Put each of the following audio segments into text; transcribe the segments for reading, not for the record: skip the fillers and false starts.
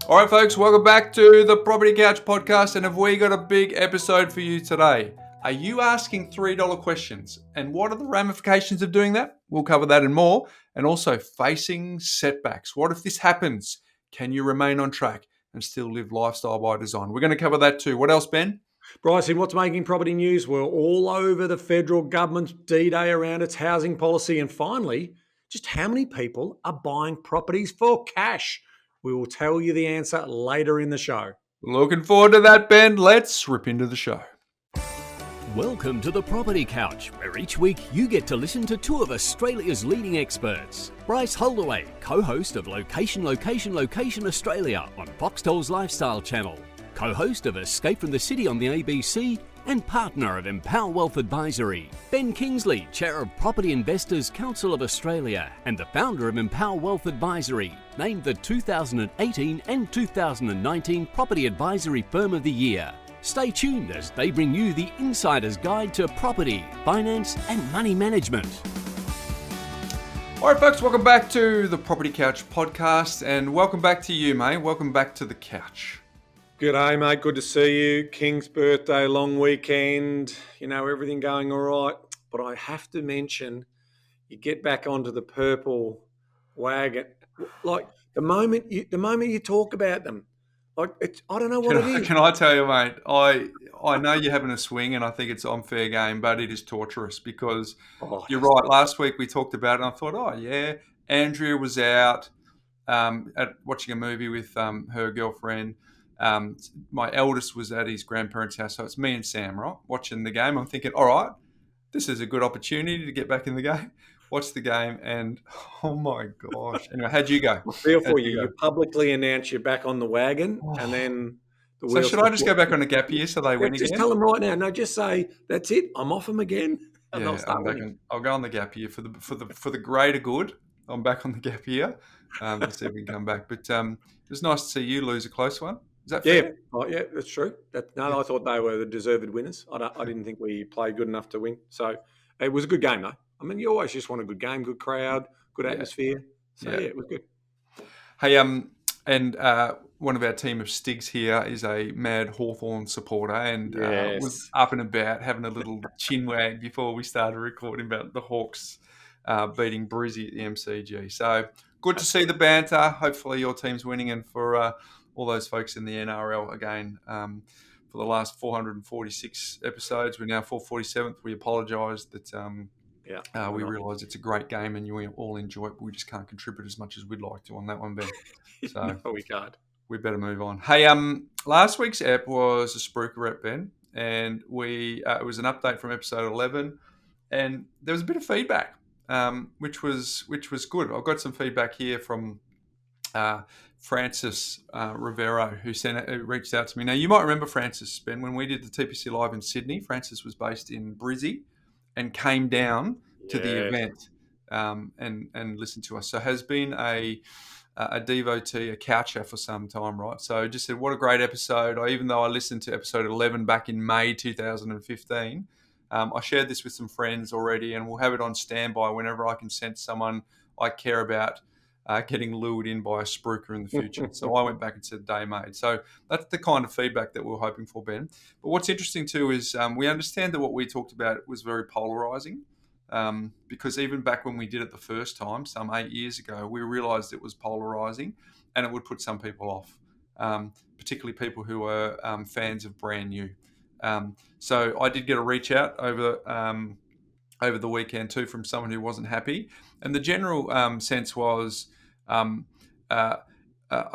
All right, folks, welcome back to the Property Couch podcast. And have we got a big episode for you today? Are you asking $3 questions? And what are the ramifications of doing that? We'll cover that and more. And also facing setbacks. What if this happens? Can you remain on track and still live lifestyle by design? We're going to cover that too. What else, Ben? Bryce, in what's making property news, we're all over the federal government's D-Day around its housing policy. And finally, just how many people are buying properties for cash? We will tell you the answer later in the show. Looking forward to that, Ben. Let's rip into the show. Welcome to the Property Couch, where each week you get to listen to two of Australia's leading experts. Bryce Holdaway, co-host of Location Australia on Foxtel's Lifestyle Channel, co-host of Escape from the City on the ABC, and partner of Empower Wealth Advisory. Ben Kingsley, chair of Property Investors Council of Australia and the founder of Empower Wealth Advisory, named the 2018 and 2019 Property Advisory Firm of the Year. Stay tuned as they bring you the insider's guide to property, finance, and money management. All right, folks, welcome back to the Property Couch podcast, and welcome back to you, mate. Welcome back to the couch. Good day, mate. Good to see you. King's birthday, long weekend. You know, everything going all right. But I have to mention, you get back onto the purple wagon. Like the moment you talk about them, like I don't know what it is. Can I tell you, mate? I know you're having a swing, and I think it's on fair game, but it is torturous because you're right. Last week we talked about it, and I thought, oh yeah, Andrea was out at watching a movie with her girlfriend. My eldest was at his grandparents' house, so it's me and Sam, right, watching the game. I'm thinking, all right, this is a good opportunity to get back in the game. Watch the game, and oh my gosh! Anyway, how'd you go? I feel for you. You publicly announce you're back on the wagon, and then the so should I just go back on a gap year so they win again? Just tell them right now. No, just say that's it. I'm off them again. Yeah, I'll go on the gap year for the greater good. I'm back on the gap year to see if we can come back. But it was nice to see you lose a close one. Is that fair? Yeah, that's true. I thought they were the deserved winners. I didn't think we played good enough to win. So it was a good game, though. I mean, you always just want a good game, good crowd, good atmosphere. So yeah, it was good. Hey, and one of our team of Stigs here is a mad Hawthorn supporter, and was up and about having a little chin wag before we started recording about the Hawks beating Brizzy at the MCG. So good to see the banter. Hopefully your team's winning, and for all those folks in the NRL again, for the last 446 episodes, we're now 447th. We apologise that we realise it's a great game and you all enjoy it, but we just can't contribute as much as we'd like to on that one, Ben. So no, we can't. We better move on. Hey, last week's ep was a Spruiker ep, Ben, and it was an update from episode 11, and there was a bit of feedback, which was good. I've got some feedback here from Francis Rivero, who reached out to me. Now, you might remember Francis, Ben, when we did the TPC Live in Sydney. Francis was based in Brizzy and came down to the event and listened to us. So has been a devotee, a coucher for some time, right? So just said, what a great episode. Even though I listened to episode 11 back in May 2015, I shared this with some friends already, and we'll have it on standby whenever I can sense someone I care about getting lured in by a spruiker in the future. So I went back and said, day made. So that's the kind of feedback that we're hoping for, Ben. But what's interesting too is we understand that what we talked about was very polarizing, because even back when we did it the first time, some 8 years ago, we realized it was polarizing and it would put some people off, particularly people who are fans of brand new. So I did get a reach out over the weekend too from someone who wasn't happy. And the general sense was, I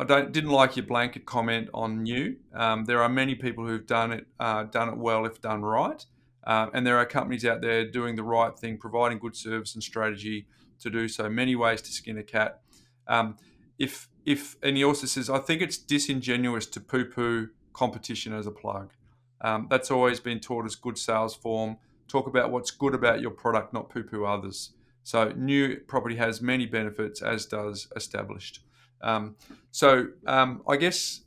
didn't like your blanket comment on new. There are many people who've done it well if done right. And there are companies out there doing the right thing, providing good service and strategy to do so. Many ways to skin a cat. And he also says, I think it's disingenuous to poo-poo competition as a plug. That's always been taught as good sales form. Talk about what's good about your product, not poo-poo others. So new property has many benefits, as does established. I guess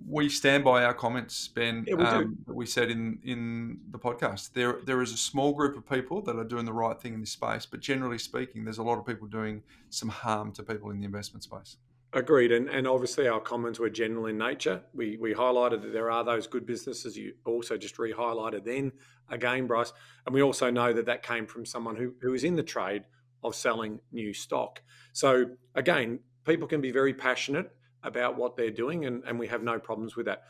we stand by our comments, Ben, that we said in the podcast. There is a small group of people that are doing the right thing in this space, but generally speaking, there's a lot of people doing some harm to people in the investment space. Agreed. And obviously our comments were general in nature. We highlighted that there are those good businesses. You also just re-highlighted then again, Bryce. And we also know that that came from someone who is in the trade of selling new stock. So again, people can be very passionate about what they're doing, and we have no problems with that.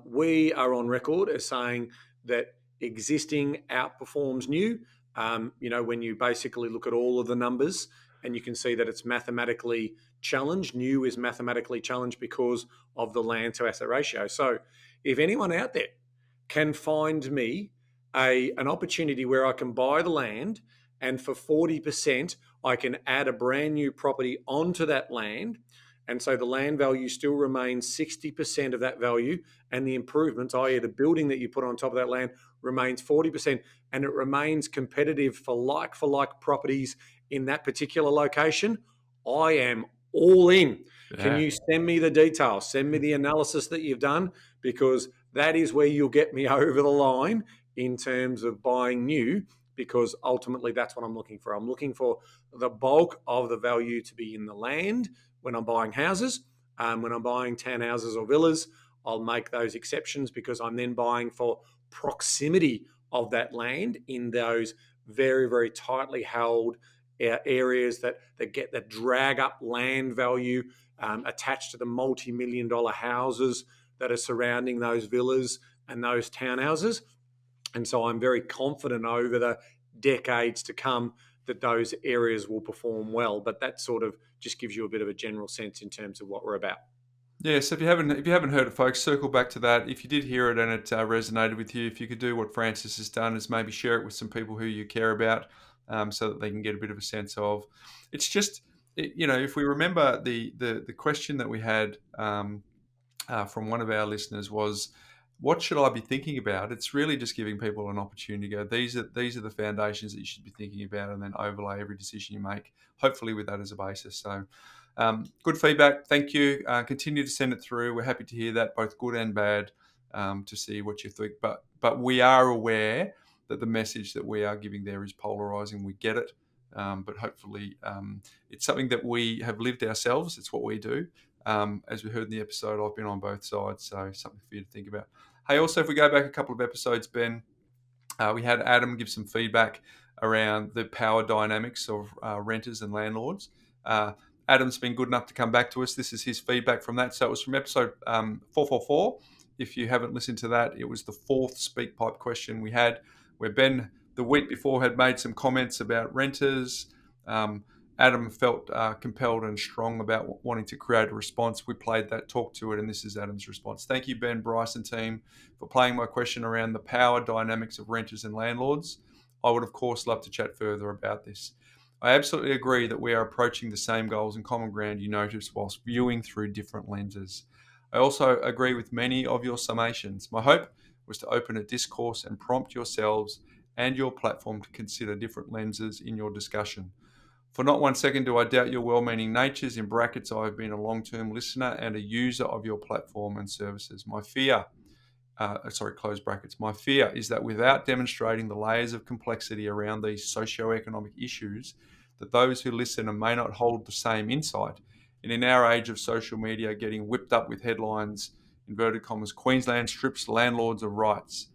We are on record as saying that existing outperforms new. When you basically look at all of the numbers and you can see that it's mathematically challenged, new is mathematically challenged because of the land to asset ratio. So if anyone out there can find me an opportunity where I can buy the land and for 40% I can add a brand new property onto that land, and so the land value still remains 60% of that value, and the improvements, i.e. the building that you put on top of that land, remains 40%, and it remains competitive for like properties in that particular location, I am all in. Yeah. Can you send me the details? Send me the analysis that you've done, because that is where you'll get me over the line in terms of buying new, because ultimately that's what I'm looking for. I'm looking for the bulk of the value to be in the land when I'm buying houses. When I'm buying townhouses or villas, I'll make those exceptions because I'm then buying for proximity of that land in those very, very tightly held areas that drag up land value attached to the multi-million-dollar houses that are surrounding those villas and those townhouses. And so I'm very confident over the decades to come that those areas will perform well. But that sort of just gives you a bit of a general sense in terms of what we're about. Yeah, so if you haven't heard it, folks, circle back to that. If you did hear it and it resonated with you, if you could do what Francis has done, is maybe share it with some people who you care about, so that they can get a bit of a sense of. It's just, if we remember the question that we had from one of our listeners was, what should I be thinking about? It's really just giving people an opportunity to go, these are the foundations that you should be thinking about, and then overlay every decision you make, hopefully with that as a basis. So good feedback. Thank you. Continue to send it through. We're happy to hear that, both good and bad, to see what you think. But we are aware that the message that we are giving there is polarizing. We get it. But hopefully it's something that we have lived ourselves. It's what we do. As we heard in the episode, I've been on both sides, so something for you to think about. Hey, also, if we go back a couple of episodes, Ben, we had Adam give some feedback around the power dynamics of renters and landlords. Adam's been good enough to come back to us. This is his feedback from that. So it was from episode 444. If you haven't listened to that, it was the fourth speak pipe question we had, where Ben, the week before, had made some comments about renters. Adam felt compelled and strong about wanting to create a response. We played that, talked to it, and this is Adam's response. Thank you, Ben, Bryce, and team, for playing my question around the power dynamics of renters and landlords. I would, of course, love to chat further about this. I absolutely agree that we are approaching the same goals and common ground you noticed whilst viewing through different lenses. I also agree with many of your summations. My hope was to open a discourse and prompt yourselves and your platform to consider different lenses in your discussion. For not 1 second do I doubt your well-meaning natures. In brackets, I have been a long-term listener and a user of your platform and services. My fear, close brackets. My fear is that without demonstrating the layers of complexity around these socio-economic issues, that those who listen may not hold the same insight. And in our age of social media getting whipped up with headlines, inverted commas, Queensland strips landlords of rights.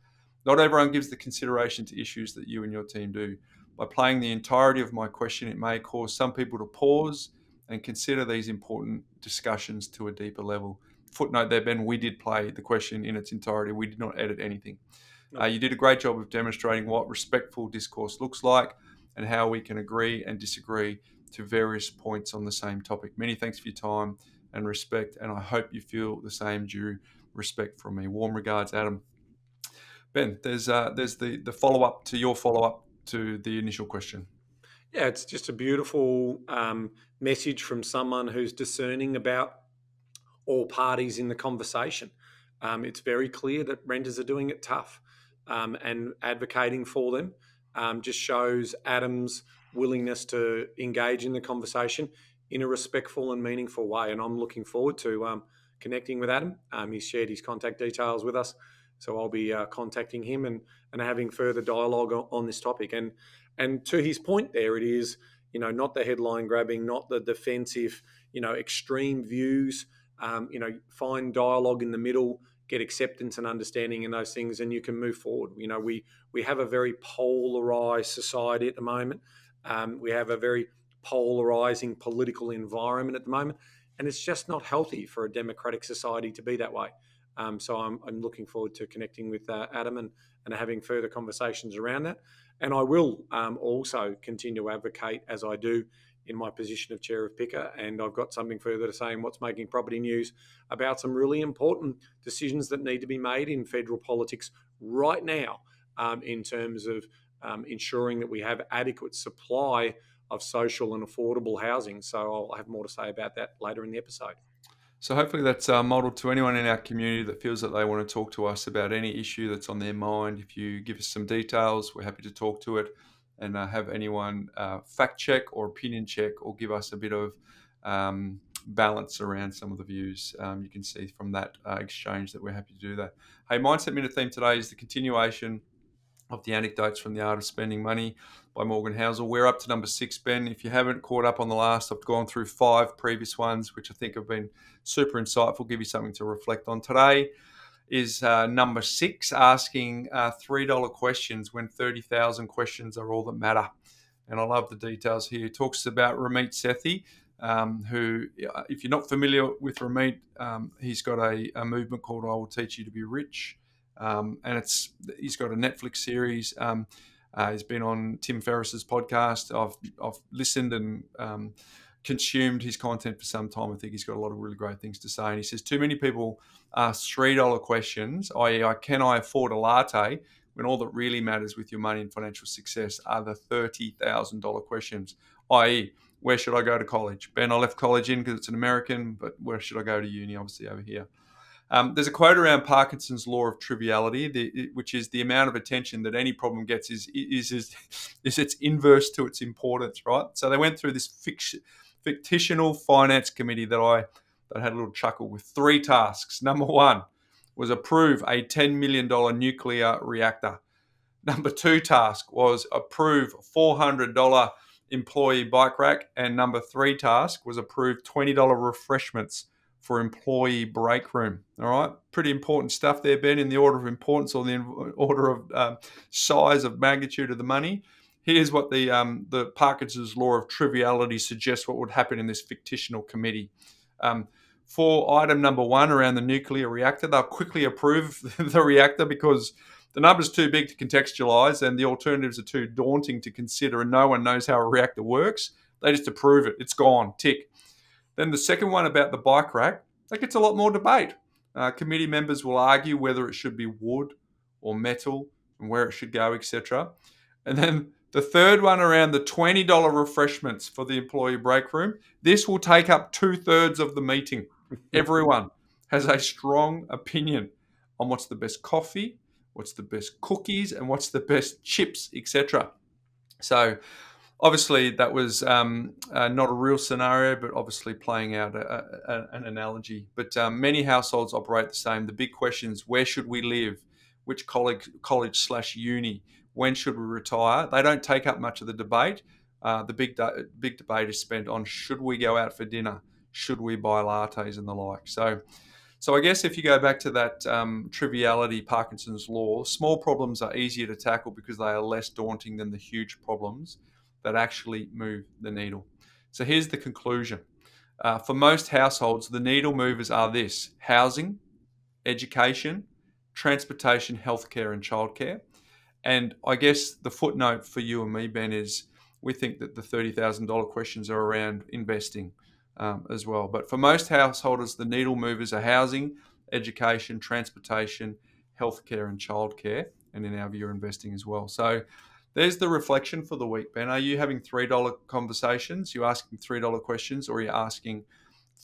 Not everyone gives the consideration to issues that you and your team do. By playing the entirety of my question, it may cause some people to pause and consider these important discussions to a deeper level. Footnote there, Ben, we did play the question in its entirety. We did not edit anything. No. You did a great job of demonstrating what respectful discourse looks like and how we can agree and disagree to various points on the same topic. Many thanks for your time and respect, and I hope you feel the same due respect from me. Warm regards, Adam. Ben, there's the follow-up to your follow-up to the initial question. Yeah, it's just a beautiful message from someone who's discerning about all parties in the conversation. It's very clear that renters are doing it tough, and advocating for them just shows Adam's willingness to engage in the conversation in a respectful and meaningful way. And I'm looking forward to connecting with Adam. He's shared his contact details with us, so I'll be contacting him and having further dialogue on this topic. And to his point there, it is, not the headline grabbing, not the defensive, extreme views. Find dialogue in the middle, get acceptance and understanding in those things, and you can move forward. We have a very polarized society at the moment. We have a very polarizing political environment at the moment, and it's just not healthy for a democratic society to be that way. So I'm looking forward to connecting with Adam and having further conversations around that. And I will also continue to advocate, as I do in my position of chair of PICA, and I've got something further to say in What's Making Property News about some really important decisions that need to be made in federal politics right now, in terms of ensuring that we have adequate supply of social and affordable housing. So I'll have more to say about that later in the episode. So hopefully that's modelled to anyone in our community that feels that they want to talk to us about any issue that's on their mind. If you give us some details, we're happy to talk to it and have anyone fact check or opinion check or give us a bit of balance around some of the views. You can see from that exchange that we're happy to do that. Hey, Mindset Minute theme today is the continuation of the anecdotes from the art of spending money by Morgan Housel. We're up to number 6, Ben. If you haven't caught up on the last, I've gone through 5 previous ones, which I think have been super insightful, give you something to reflect on. Today is number 6, asking $3 questions when 30,000 questions are all that matter. And I love the details here. He talks about Ramit Sethi, who, if you're not familiar with Ramit, he's got a movement called I Will Teach You to Be Rich. And he's got a Netflix series. He's been on Tim Ferriss's podcast. I've listened and consumed his content for some time. I think he's got a lot of really great things to say. And he says too many people ask $3 questions, i.e., can I afford a latte? When all that really matters with your money and financial success are the $30,000 questions, i.e., where should I go to college? Ben, I left college in because it's an American, but where should I go to uni? Obviously over here. There's a quote around Parkinson's law of triviality, which is the amount of attention that any problem gets is its inverse to its importance, right? So they went through this fictional finance committee that had a little chuckle with 3 tasks. Number 1 was approve a $10 million nuclear reactor. Number 2 task was approve $400 employee bike rack. And number 3 task was approve $20 refreshments for employee break room. All right, pretty important stuff there, Ben, in the order of importance or the order of size of magnitude of the money. Here's what the Parkinson's law of triviality suggests what would happen in this fictional committee. For item number 1 around the nuclear reactor, they'll quickly approve the reactor because the number's too big to contextualize and the alternatives are too daunting to consider and no one knows how a reactor works. They just approve it. It's gone. Tick. Then the second one about the bike rack, that gets a lot more debate. Committee members will argue whether it should be wood or metal and where it should go, etc. And then the third one around the $20 refreshments for the employee break room, this will take up 2/3 of the meeting. Everyone has a strong opinion on what's the best coffee, what's the best cookies, and what's the best chips, etc. So obviously, that was not a real scenario, but obviously playing out an analogy. But many households operate the same. The big questions: where should we live? Which college/uni? When should we retire? They don't take up much of the debate. The big debate is spent on should we go out for dinner? Should we buy lattes and the like? So I guess if you go back to that triviality, Parkinson's law, small problems are easier to tackle because they are less daunting than the huge problems that actually move the needle. So here's the conclusion. For most households, the needle movers are this: housing, education, transportation, healthcare, and childcare. And I guess the footnote for you and me, Ben, is we think that the $30,000 questions are around investing as well. But for most householders, the needle movers are housing, education, transportation, healthcare, and childcare. And in our view, investing as well. So there's the reflection for the week, Ben. Are you having $3 conversations? You're asking $3 questions, or are you asking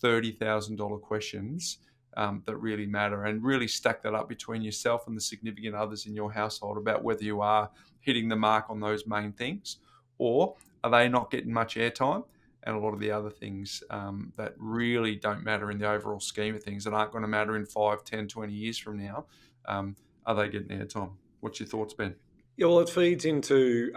$30,000 questions that really matter, and really stack that up between yourself and the significant others in your household about whether you are hitting the mark on those main things, or are they not getting much airtime? And a lot of the other things that really don't matter in the overall scheme of things, that aren't going to matter in 5, 10, 20 years from now, are they getting airtime? What's your thoughts, Ben? Yeah, well, it feeds into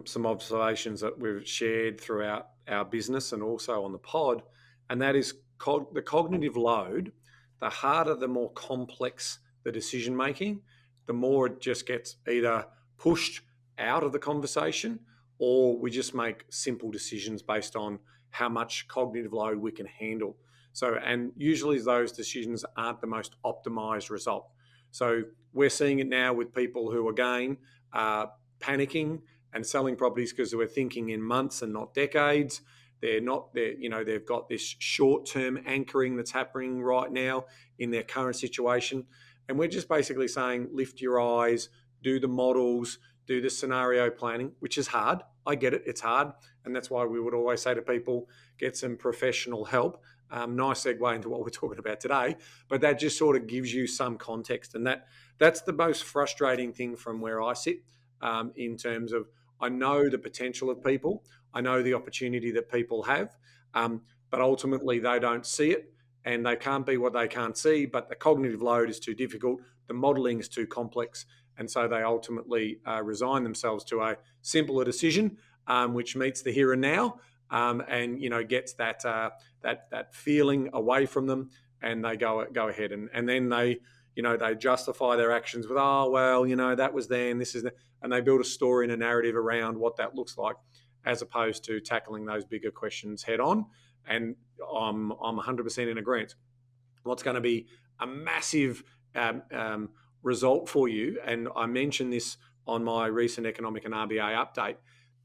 some observations that we've shared throughout our business and also on the pod, and that is the cognitive load. The harder, the more complex the decision making, the more it just gets either pushed out of the conversation, or we just make simple decisions based on how much cognitive load we can handle. So, and usually those decisions aren't the most optimized result. So we're seeing it now with people who, again, panicking and selling properties because we're thinking in months and not decades. They've got this short-term anchoring that's happening right now in their current situation. And we're just basically saying, lift your eyes, do the models, do the scenario planning, which is hard. I get it, it's hard. And that's why we would always say to people, get some professional help. Nice segue into what we're talking about today, but that just sort of gives you some context. And that's the most frustrating thing from where I sit, in terms of, I know the potential of people, I know the opportunity that people have, but ultimately they don't see it, and they can't be what they can't see. But the cognitive load is too difficult, the modelling is too complex, and so they ultimately resign themselves to a simpler decision, which meets the here and now, and gets that feeling away from them, and they go ahead, and then they justify their actions with, oh well, that was then, this is the, and they build a story and a narrative around what that looks like, as opposed to tackling those bigger questions head on. And I'm 100% in agreement. What's going to be a massive result for you, and I mentioned this on my recent economic and RBA update,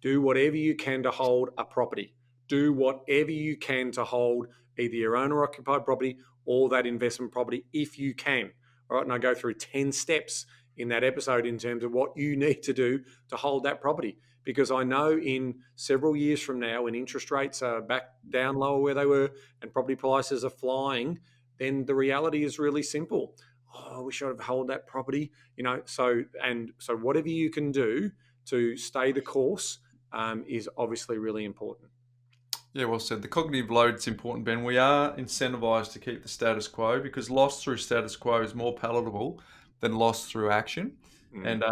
do whatever you can to hold a property. Do whatever you can to hold either your owner-occupied property or that investment property if you can. All right, and I go through 10 steps in that episode in terms of what you need to do to hold that property. Because I know in several years from now, when interest rates are back down lower where they were and property prices are flying, then the reality is really simple. Oh, we should have held that property, So whatever you can do to stay the course is obviously really important. Yeah, well said. The cognitive load's important, Ben. We are incentivized to keep the status quo because loss through status quo is more palatable than loss through action. And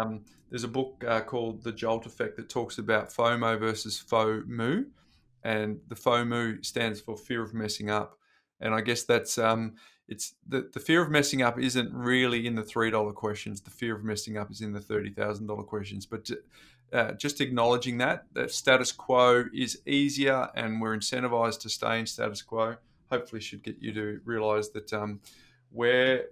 there's a book called The Jolt Effect that talks about FOMO versus FOMO. And the FOMO stands for fear of messing up. And I guess that's it's the fear of messing up isn't really in the $3 questions. The fear of messing up is in the $30,000 questions. But just acknowledging that status quo is easier, and we're incentivized to stay in status quo, hopefully should get you to realize that where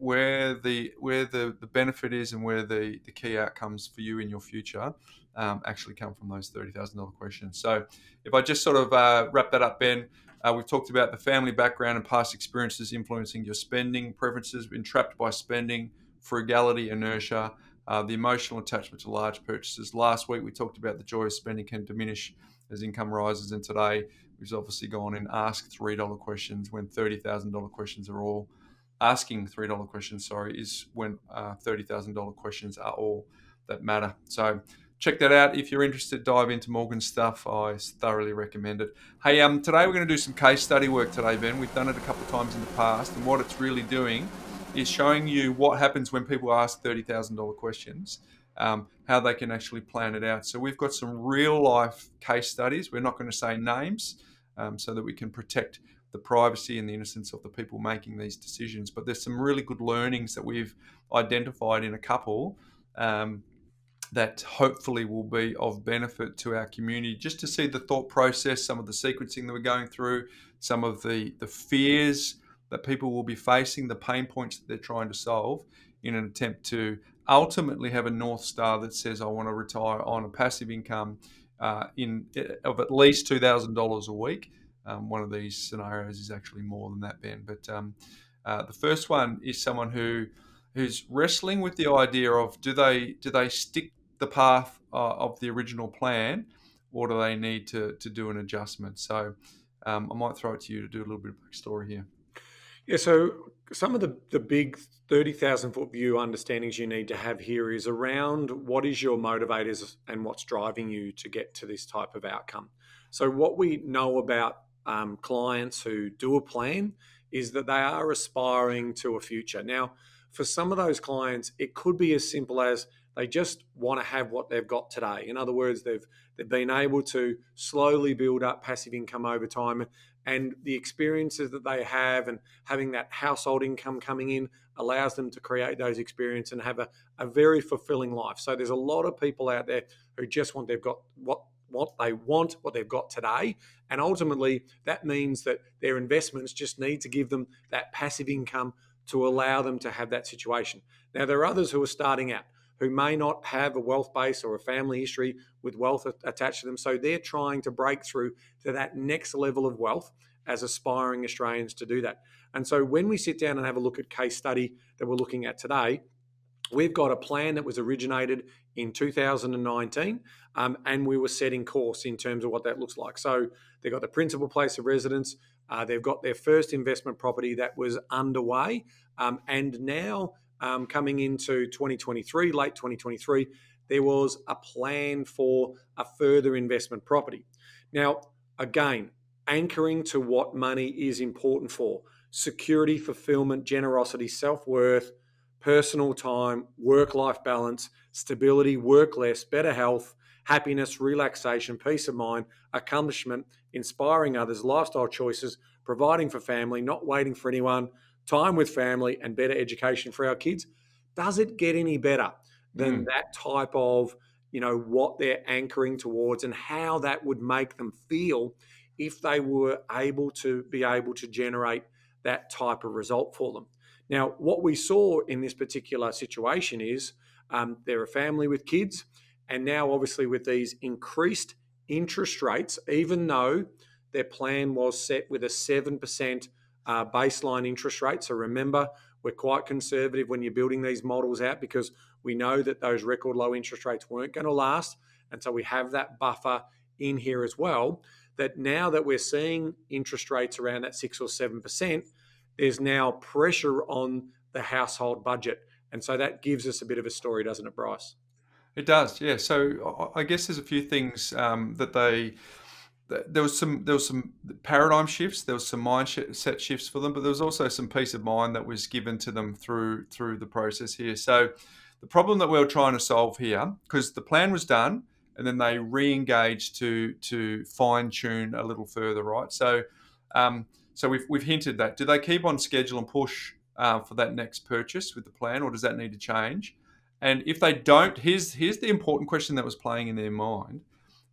the benefit is and where the key outcomes for you in your future actually come from those $30,000 questions. So if I just sort of wrap that up, Ben, we've talked about the family background and past experiences influencing your spending preferences, been trapped by spending, frugality, inertia, the emotional attachment to large purchases. Last week, we talked about the joy of spending can diminish as income rises. And today, we've obviously gone and asked $3 questions when $30,000 questions are all asking $3 questions, is when $30,000 questions are all that matter. So check that out. If you're interested, dive into Morgan's stuff. I thoroughly recommend it. Hey, today we're going to do some case study work today, Ben. We've done it a couple of times in the past, and what it's really doing is showing you what happens when people ask $30,000 questions, how they can actually plan it out. So we've got some real life case studies. We're not going to say names so that we can protect the privacy and the innocence of the people making these decisions. But there's some really good learnings that we've identified in a couple that hopefully will be of benefit to our community, just to see the thought process, some of the sequencing that we're going through, some of the fears that people will be facing, the pain points that they're trying to solve in an attempt to ultimately have a North Star that says, I want to retire on a passive income of at least $2,000 a week. One of these scenarios is actually more than that, Ben. But the first one is someone who's wrestling with the idea of do they stick the path of the original plan, or do they need to do an adjustment? So I might throw it to you to do a little bit of backstory here. Yeah, so some of the big 30,000 foot view understandings you need to have here is around what is your motivators and what's driving you to get to this type of outcome. So what we know about clients who do a plan is that they are aspiring to a future. Now, for some of those clients, it could be as simple as They just want to have what they've got today. In other words, they've been able to slowly build up passive income over time, and the experiences that they have and having that household income coming in allows them to create those experiences and have a very fulfilling life. So there's a lot of people out there who just want, they've got what they want, what they've got today. And ultimately, that means that their investments just need to give them that passive income to allow them to have that situation. Now, there are others who are starting out who may not have a wealth base or a family history with wealth attached to them. So they're trying to break through to that next level of wealth as aspiring Australians to do that. And so when we sit down and have a look at case study that we're looking at today, we've got a plan that was originated in 2019, and we were setting course in terms of what that looks like. So they've got the principal place of residence, they've got their first investment property that was underway, and now coming into 2023, late 2023, there was a plan for a further investment property. Now, again, anchoring to what money is important for: security, fulfillment, generosity, self-worth, personal time, work-life balance, stability, work less, better health, happiness, relaxation, peace of mind, accomplishment, inspiring others, lifestyle choices, providing for family, not waiting for anyone, time with family, and better education for our kids. Does it get any better than that type of, what they're anchoring towards and how that would make them feel if they were able to generate that type of result for them? Now, what we saw in this particular situation is they're a family with kids, and now obviously with these increased interest rates, even though their plan was set with a 7% baseline interest rate. So remember, we're quite conservative when you're building these models out because we know that those record low interest rates weren't going to last. And so we have that buffer in here as well, that now that we're seeing interest rates around that 6 or 7%, there's now pressure on the household budget. And so that gives us a bit of a story, doesn't it, Bryce? It does, yeah. So I guess there's a few things there was some paradigm shifts, there was some mindset shifts for them, but there was also some peace of mind that was given to them through the process here. So the problem that we were trying to solve here, because the plan was done, and then they re-engaged to fine tune a little further, right? So we've hinted that. Do they keep on schedule and push for that next purchase with the plan, or does that need to change? And if they don't, here's the important question that was playing in their mind.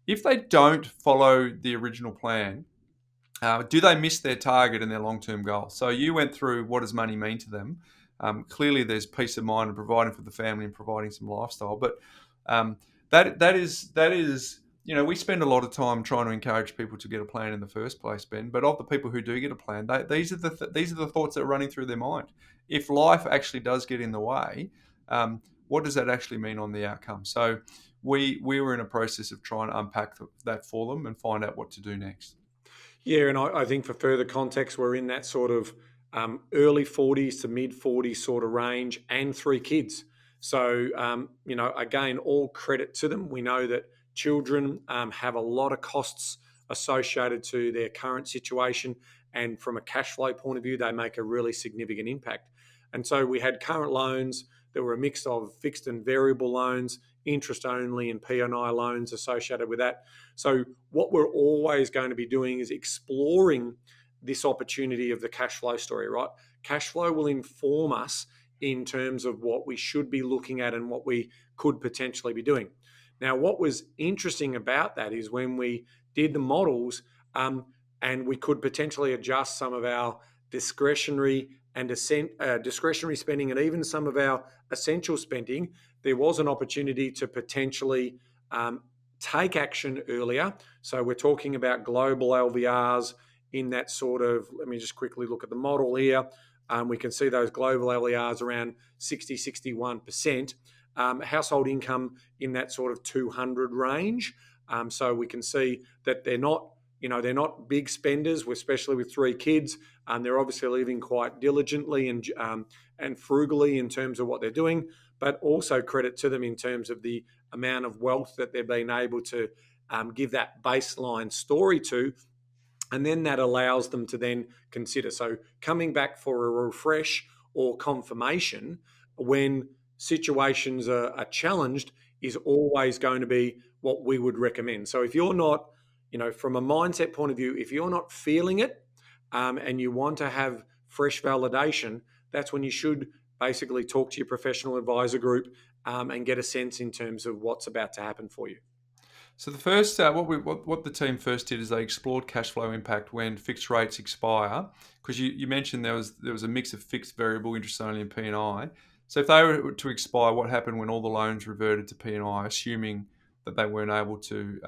If they don't follow the original plan, do they miss their target and their long-term goal? So you went through what does money mean to them. Clearly, there's peace of mind and providing for the family and providing some lifestyle. But that is we spend a lot of time trying to encourage people to get a plan in the first place, Ben. But of the people who do get a plan, these are the thoughts that are running through their mind. If life actually does get in the way, what does that actually mean on the outcome? So we were in a process of trying to unpack that for them and find out what to do next. Yeah, and I think for further context, we're in that sort of early 40s to mid 40s sort of range, and 3 kids. So, again, all credit to them. We know that children have a lot of costs associated to their current situation, and from a cash flow point of view, they make a really significant impact. And so we had current loans that were a mix of fixed and variable loans, interest only, and P&I loans associated with that. So what we're always going to be doing is exploring this opportunity of the cash flow story, right? Cash flow will inform us in terms of what we should be looking at and what we could potentially be doing. Now, what was interesting about that is when we did the models, and we could potentially adjust some of our discretionary spending and even some of our essential spending, there was an opportunity to potentially take action earlier. So we're talking about global LVRs in that sort of, let me just quickly look at the model here. We can see those global LVRs around 60, 61%. Household income in that sort of 200 range. So we can see that they're not big spenders, especially with 3 kids. They're obviously living quite diligently and frugally in terms of what they're doing, but also credit to them in terms of the amount of wealth that they've been able to give that baseline story to. And then that allows them to then consider. So coming back for a refresh or confirmation when situations are challenged is always going to be what we would recommend. So if you're not, from a mindset point of view, if you're not feeling it, and you want to have fresh validation, that's when you should basically talk to your professional advisor group, and get a sense in terms of what's about to happen for you. So the first, what the team first did is they explored cash flow impact when fixed rates expire, because you mentioned there was a mix of fixed, variable, interest only, and P&I. So if they were to expire, what happened when all the loans reverted to P&I, assuming that they weren't able to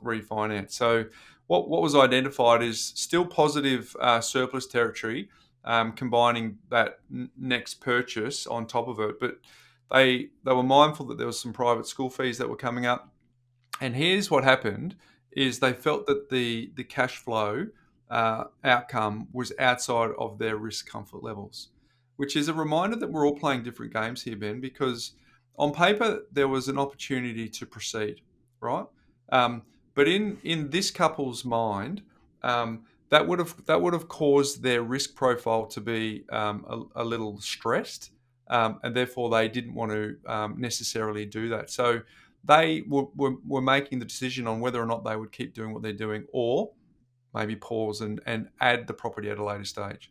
refinance? So what was identified is still positive surplus territory, combining that next purchase on top of it, but they were mindful that there was some private school fees that were coming up. And here's what happened: is they felt that the cash flow outcome was outside of their risk comfort levels, which is a reminder that we're all playing different games here, Ben. Because on paper there was an opportunity to proceed, right? But in this couple's mind, that would have caused their risk profile to be a little stressed, and therefore they didn't want to necessarily do that. So they were making the decision on whether or not they would keep doing what they're doing, or maybe pause and add the property at a later stage.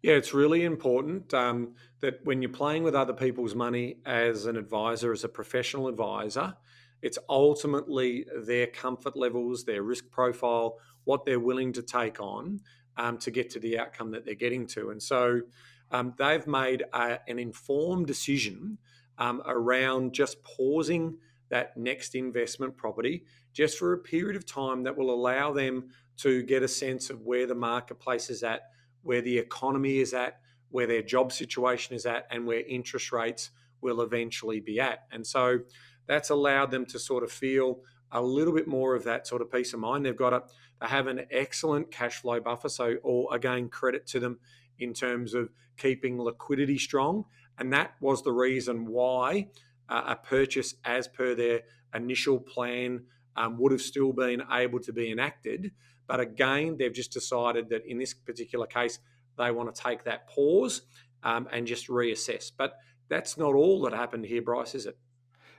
Yeah, it's really important that when you're playing with other people's money as an advisor, as a professional advisor, it's ultimately their comfort levels, their risk profile, what they're willing to take on to get to the outcome that they're getting to. And so they've made an informed decision around just pausing that next investment property just for a period of time that will allow them to get a sense of where the marketplace is at, where the economy is at, where their job situation is at, and where interest rates will eventually be at. And so that's allowed them to sort of feel a little bit more of that sort of peace of mind. They have an excellent cash flow buffer. So, or again, credit to them in terms of keeping liquidity strong. And that was the reason why a purchase as per their initial plan would have still been able to be enacted. But again, they've just decided that in this particular case, they want to take that pause and just reassess. But that's not all that happened here, Bryce, is it?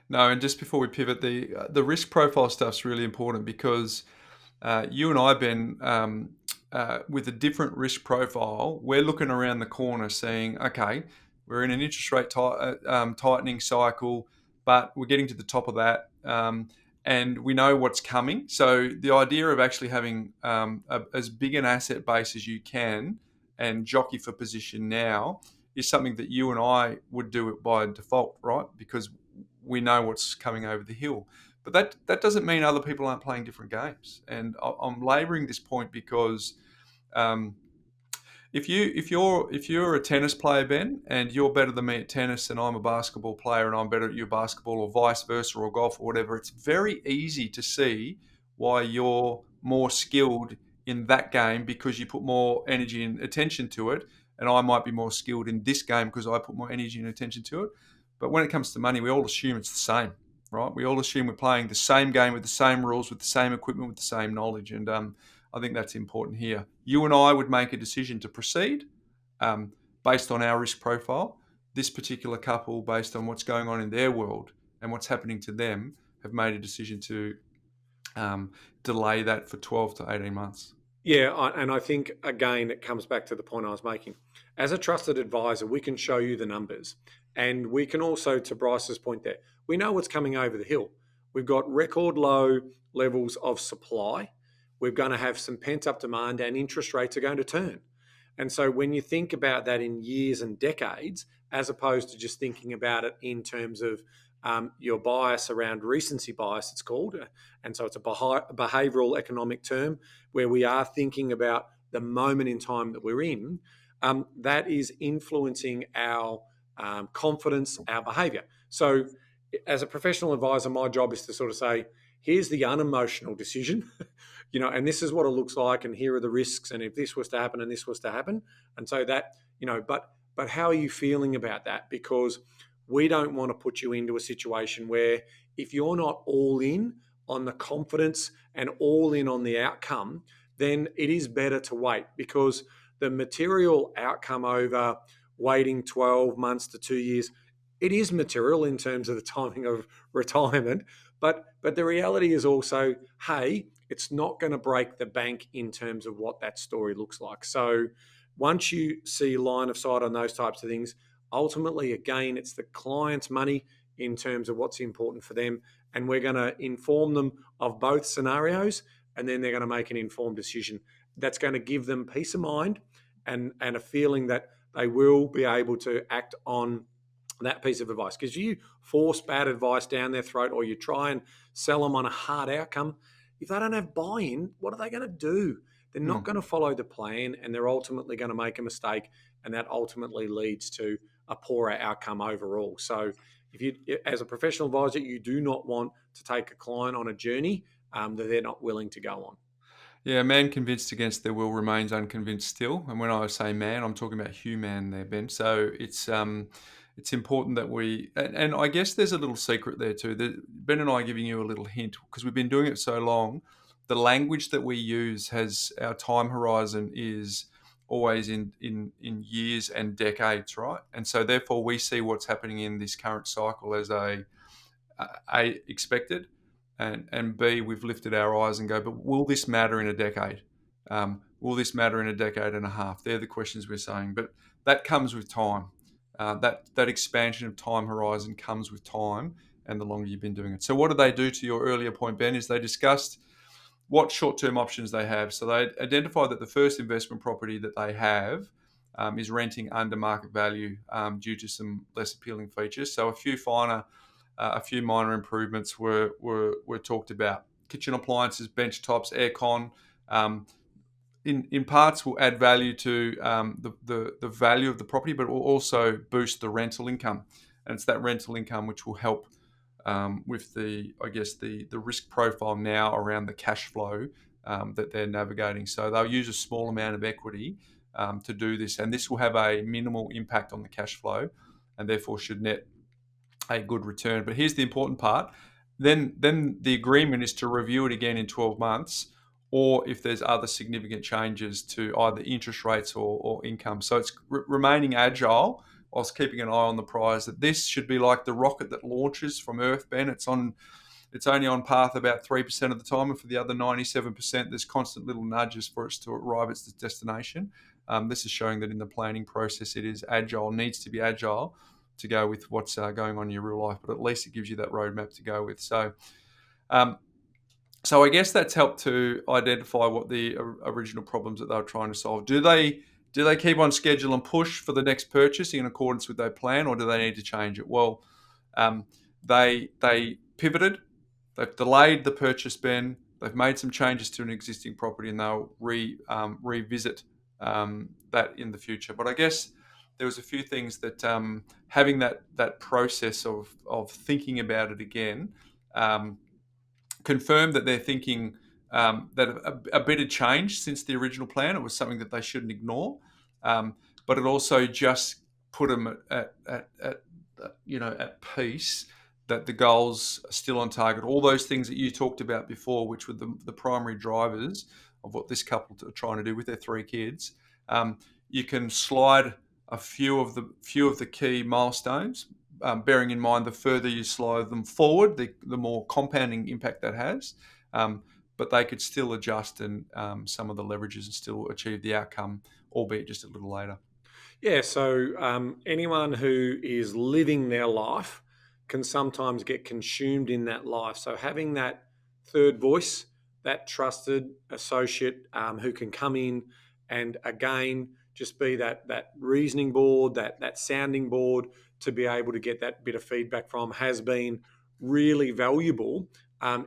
No, and just before we pivot, the risk profile stuff's really important, because you and I, Ben, with a different risk profile, we're looking around the corner saying, okay, we're in an interest rate tightening cycle, but we're getting to the top of that, and we know what's coming. So the idea of actually having as big an asset base as you can and jockey for position now is something that you and I would do it by default, right? Because we know what's coming over the hill. But that doesn't mean other people aren't playing different games. And I'm labouring this point because if you're a tennis player, Ben, and you're better than me at tennis, and I'm a basketball player and I'm better at you at basketball, or vice versa, or golf, or whatever, it's very easy to see why you're more skilled in that game because you put more energy and attention to it, and I might be more skilled in this game because I put more energy and attention to it. But when it comes to money, we all assume it's the same, right? We all assume we're playing the same game with the same rules, with the same equipment, with the same knowledge. And I think that's important here. You and I would make a decision to proceed based on our risk profile. This particular couple, based on what's going on in their world and what's happening to them, have made a decision to delay that for 12 to 18 months. Yeah, and I think, again, it comes back to the point I was making. As a trusted advisor, we can show you the numbers. And we can also, to Bryce's point there, we know what's coming over the hill. We've got record low levels of supply. We're going to have some pent-up demand, and interest rates are going to turn. And so when you think about that in years and decades, as opposed to just thinking about it in terms of your bias around recency bias, it's called. And so it's a behavioral economic term where we are thinking about the moment in time that we're in, that is influencing our confidence, our behavior. So as a professional advisor, my job is to sort of say, here's the unemotional decision, and this is what it looks like, and here are the risks, and if this was to happen and this was to happen. And so that, but how are you feeling about that? Because we don't want to put you into a situation where if you're not all in on the confidence and all in on the outcome, then it is better to wait, because the material outcome over waiting 12 months to 2 years, it is material in terms of the timing of retirement. But the reality is also, hey, it's not going to break the bank in terms of what that story looks like. So once you see line of sight on those types of things, ultimately, again, it's the client's money in terms of what's important for them. And we're going to inform them of both scenarios, and then they're going to make an informed decision that's going to give them peace of mind and a feeling that they will be able to act on that piece of advice. Because you force bad advice down their throat, or you try and sell them on a hard outcome, if they don't have buy-in, what are they going to do? They're not going to follow the plan, and they're ultimately going to make a mistake, and that ultimately leads to a poorer outcome overall. So if you, as a professional advisor, you do not want to take a client on a journey that they're not willing to go on. Yeah, a man convinced against their will remains unconvinced still. And when I say man, I'm talking about human there, Ben. So it's important that we, and I guess there's a little secret there too. Ben and I are giving you a little hint because we've been doing it so long. The language that we use has, our time horizon is always in years and decades, right? And so therefore we see what's happening in this current cycle as a expected, and B, we've lifted our eyes and go, but will this matter in a decade? Will this matter in a decade and a half? They're the questions we're saying, but that comes with time. That expansion of time horizon comes with time, and the longer you've been doing it. So what did they do, to your earlier point, Ben, is they discussed what short-term options they have. So they identified that the first investment property that they have is renting under market value due to some less appealing features. So a few minor improvements were talked about. Kitchen appliances, bench tops, aircon, in parts will add value to the value of the property, but will also boost the rental income. And it's that rental income which will help with the risk profile now around the cash flow that they're navigating. So they'll use a small amount of equity to do this, and this will have a minimal impact on the cash flow, and therefore should net a good return. But here's the important part. Then the agreement is to review it again in 12 months, or if there's other significant changes to either interest rates or income. So it's remaining agile whilst keeping an eye on the prize. That this should be like the rocket that launches from Earth, Ben. It's only on path about 3% of the time, and for the other 97%, there's constant little nudges for it to arrive at its destination. This is showing that in the planning process, it is agile, needs to be agile to go with what's going on in your real life, but at least it gives you that roadmap to go with. So I guess that's helped to identify what the original problems that they were trying to solve. Do they keep on schedule and push for the next purchase in accordance with their plan, or do they need to change it? Well, they pivoted, they've delayed the purchase, Ben. They've made some changes to an existing property, and they'll revisit that in the future. But I guess there was a few things that having that process of thinking about it again confirmed that they're thinking that a bit had changed since the original plan. It was something that they shouldn't ignore, but it also just put them at peace that the goals are still on target. All those things that you talked about before, which were the primary drivers of what this couple are trying to do with their 3 kids, you can slide a few of the key milestones, bearing in mind the further you slide them forward, the more compounding impact that has. But they could still adjust and some of the leverages and still achieve the outcome, albeit just a little later. Yeah, so anyone who is living their life can sometimes get consumed in that life. So having that third voice, that trusted associate who can come in and again just be that reasoning board, that sounding board to be able to get that bit of feedback from, has been really valuable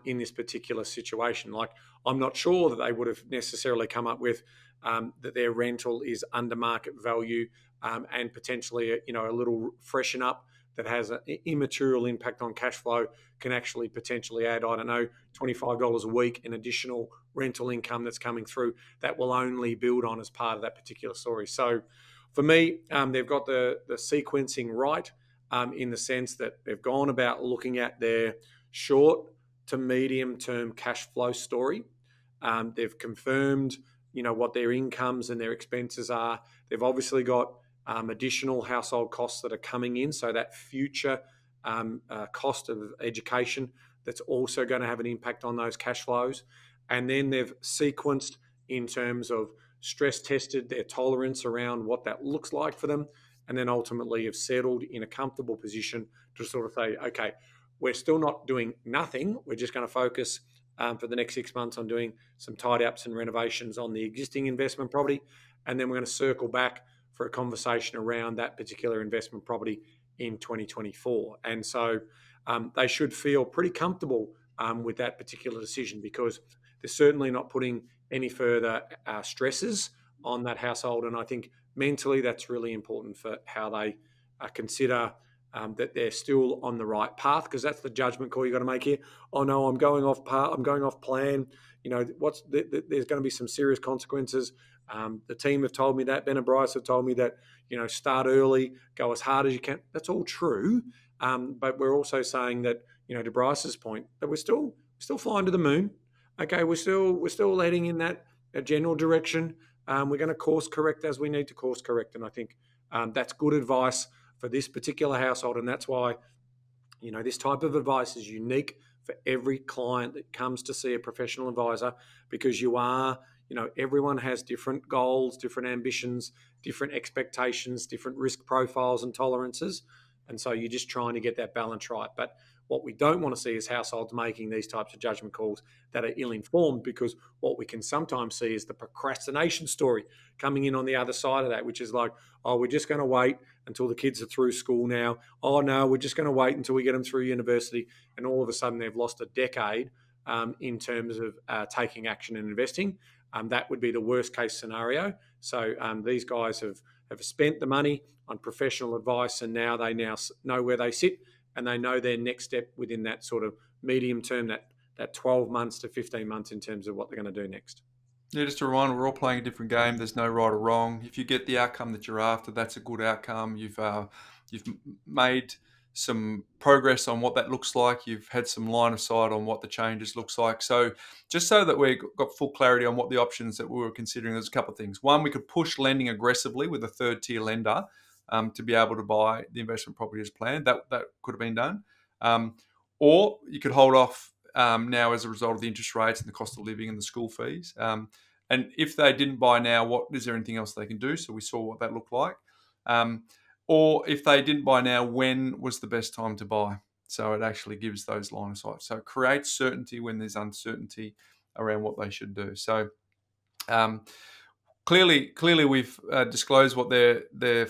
in this particular situation. Like, I'm not sure that they would have necessarily come up with that their rental is under market value and potentially a little freshen up that has an immaterial impact on cash flow can actually potentially add, I don't know, $25 a week in additional rental income that's coming through that will only build on as part of that particular story. So for me, they've got the sequencing right in the sense that they've gone about looking at their short to medium term cash flow story. They've confirmed, what their incomes and their expenses are. They've obviously got additional household costs that are coming in. So that future cost of education that's also going to have an impact on those cash flows. And then they've sequenced in terms of stress tested their tolerance around what that looks like for them. And then ultimately have settled in a comfortable position to sort of say, okay, we're still not doing nothing. We're just going to focus for the next 6 months on doing some tidy ups and renovations on the existing investment property. And then we're going to circle back for a conversation around that particular investment property in 2024. And so they should feel pretty comfortable with that particular decision, because they're certainly not putting any further stresses on that household. And I think mentally that's really important for how they consider that they're still on the right path, because that's the judgment call you got to make here. Oh no, I'm going off path. I'm going off plan. You know, there's going to be some serious consequences. The team have told me that. Ben and Bryce have told me that. You know, start early, go as hard as you can. That's all true. But we're also saying that, you know, to Bryce's point, that we're still flying to the moon. Okay, we're still heading in that general direction. We're going to course correct as we need to course correct, and I think that's good advice for this particular household, and that's why, you know, this type of advice is unique for every client that comes to see a professional advisor, because everyone has different goals, different ambitions, different expectations, different risk profiles and tolerances, and so you're just trying to get that balance right. But what we don't want to see is households making these types of judgment calls that are ill-informed, because what we can sometimes see is the procrastination story coming in on the other side of that, which is like, oh, we're just going to wait until the kids are through school now. Oh, no, we're just going to wait until we get them through university. And all of a sudden they've lost a decade in terms of taking action and investing. That would be the worst case scenario. So these guys have spent the money on professional advice, and now they know where they sit, and they know their next step within that sort of medium term, that 12 months to 15 months in terms of what they're going to do next. Yeah, just a reminder, we're all playing a different game. There's no right or wrong. If you get the outcome that you're after, that's a good outcome. You've made some progress on what that looks like. You've had some line of sight on what the changes looks like. So just so that we've got full clarity on what the options that we were considering, there's a couple of things. One, we could push lending aggressively with a third tier lender to be able to buy the investment property as planned. That could have been done. Or you could hold off now as a result of the interest rates and the cost of living and the school fees. And if they didn't buy now, is there anything else they can do? So we saw what that looked like. Or if they didn't buy now, when was the best time to buy? So it actually gives those line of sight. So it creates certainty when there's uncertainty around what they should do. So clearly we've disclosed what their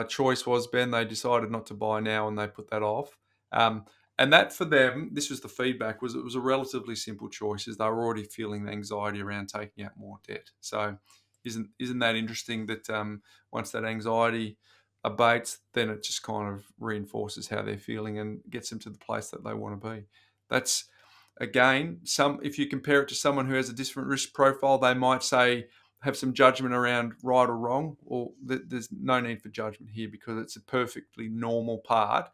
choice was, Ben. They decided not to buy now and they put that off. And that for them, this was the feedback, it was a relatively simple choice, as they were already feeling the anxiety around taking out more debt. So isn't that interesting that once that anxiety abates, then it just kind of reinforces how they're feeling and gets them to the place that they want to be. That's, again, if you compare it to someone who has a different risk profile, they might have some judgment around right or wrong, or there's no need for judgment here, because it's a perfectly normal part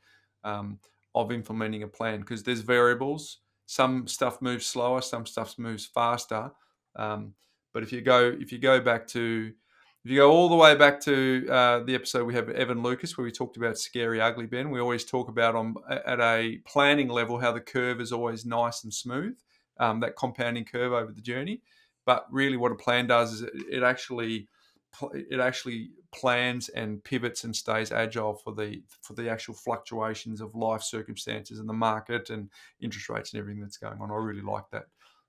of implementing a plan, because there's variables. Some stuff moves slower, some stuff moves faster. But if you go all the way back to the episode we have with Evan Lucas, where we talked about scary ugly, Ben, we always talk about at a planning level how the curve is always nice and smooth, that compounding curve over the journey. But really what a plan does is it actually plans and pivots and stays agile for the actual fluctuations of life circumstances and the market and interest rates and everything that's going on. I really like that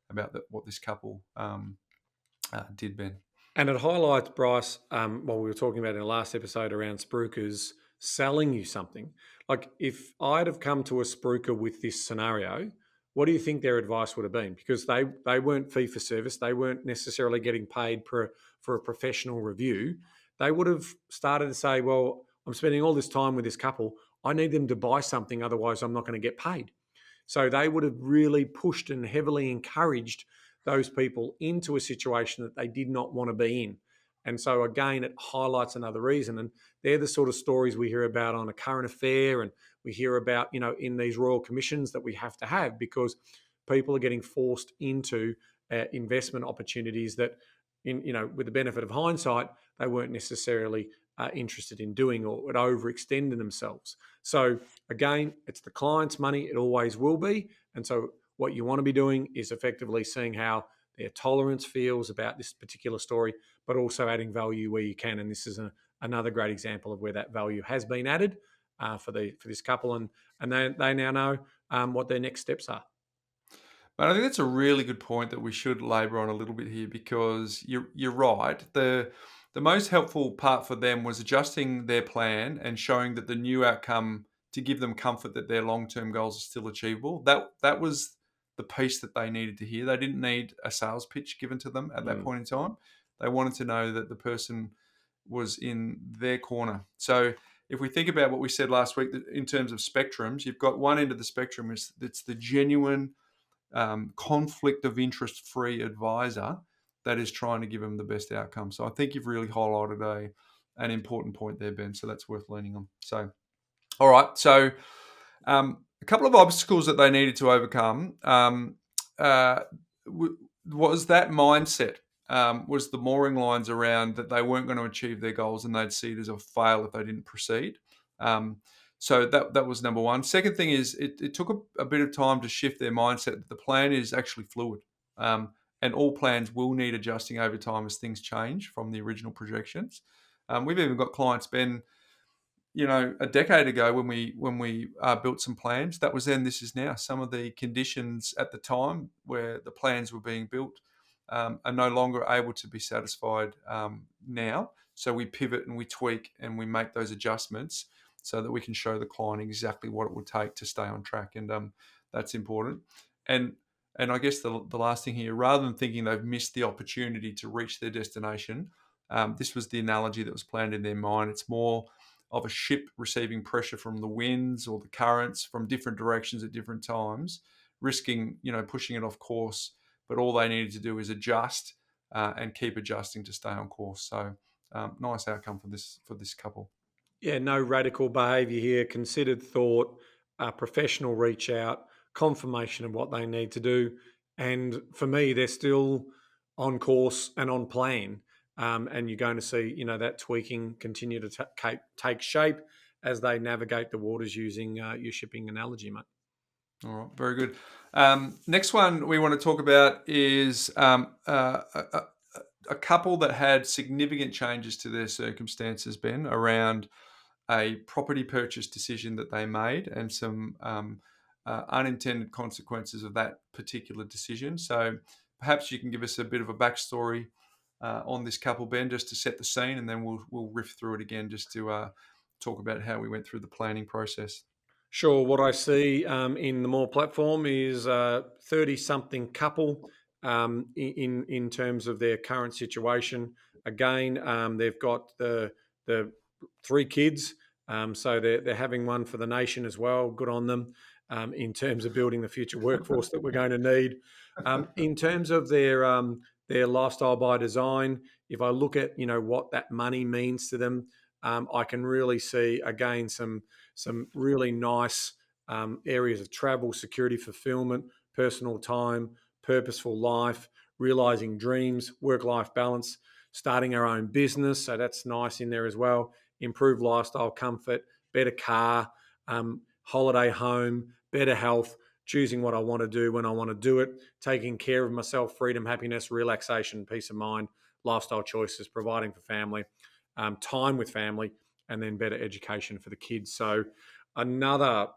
about what this couple did, Ben. And it highlights, Bryce, what we were talking about in the last episode around spruikers selling you something. Like, if I'd have come to a spruiker with this scenario, what do you think their advice would have been? Because they weren't fee for service. They weren't necessarily getting paid for a professional review. They would have started to say, well, I'm spending all this time with this couple. I need them to buy something, otherwise I'm not going to get paid. So they would have really pushed and heavily encouraged those people into a situation that they did not want to be in. And so again, it highlights another reason. And they're the sort of stories we hear about on A Current Affair, and we hear about, in these royal commissions that we have to have, because people are getting forced into investment opportunities that, with the benefit of hindsight, they weren't necessarily interested in doing or overextending themselves. So again, it's the client's money. It always will be. And so what you want to be doing is effectively seeing how their tolerance feels about this particular story, but also adding value where you can. And this is another great example of where that value has been added for this couple, and they now know what their next steps are. But I think that's a really good point that we should labour on a little bit here, because you're right. The most helpful part for them was adjusting their plan and showing that the new outcome, to give them comfort that their long-term goals are still achievable. That was the piece that they needed to hear. They didn't need a sales pitch given to them at that point in time. They wanted to know that the person was in their corner. So if we think about what we said last week in terms of spectrums, you've got one end of the spectrum it's the genuine conflict of interest free advisor that is trying to give them the best outcome. So I think you've really highlighted an important point there, Ben. So that's worth leaning on. So, all right. So a couple of obstacles that they needed to overcome was that mindset. Was the mooring lines around that they weren't going to achieve their goals and they'd see it as a fail if they didn't proceed. So that was number one. Second thing is it took a bit of time to shift their mindset. The plan is actually fluid, and all plans will need adjusting over time as things change from the original projections. We've even got clients, Ben, a decade ago when we built some plans. That was then, this is now. Some of the conditions at the time where the plans were being built are no longer able to be satisfied now. So we pivot and we tweak and we make those adjustments so that we can show the client exactly what it would take to stay on track. And that's important. And I guess the last thing here, rather than thinking they've missed the opportunity to reach their destination, this was the analogy that was planned in their mind. It's more of a ship receiving pressure from the winds or the currents from different directions at different times, risking, pushing it off course. But all they needed to do is adjust and keep adjusting to stay on course. So nice outcome for this couple. Yeah, no radical behaviour here, considered thought, professional reach out, confirmation of what they need to do. And for me, they're still on course and on plan. And you're going to see, that tweaking continue to take shape as they navigate the waters using your shipping analogy, mate. All right, very good. Next one we want to talk about is a couple that had significant changes to their circumstances, Ben, around a property purchase decision that they made and some unintended consequences of that particular decision. So perhaps you can give us a bit of a backstory on this couple, Ben, just to set the scene, and then we'll riff through it again just to talk about how we went through the planning process. Sure. What I see in the More platform is a 30-something couple in terms of their current situation. Again, they've got the 3 kids, so they're having one for the nation as well. Good on them in terms of building the future workforce that we're going to need. In terms of their lifestyle by design, if I look at what that money means to them, I can really see again some really nice areas of travel, security, fulfillment, personal time, purposeful life, realizing dreams, work-life balance, starting our own business. So that's nice in there as well. Improved lifestyle, comfort, better car, holiday home, better health, choosing what I want to do when I want to do it, taking care of myself, freedom, happiness, relaxation, peace of mind, lifestyle choices, providing for family, time with family, and then better education for the kids. So another,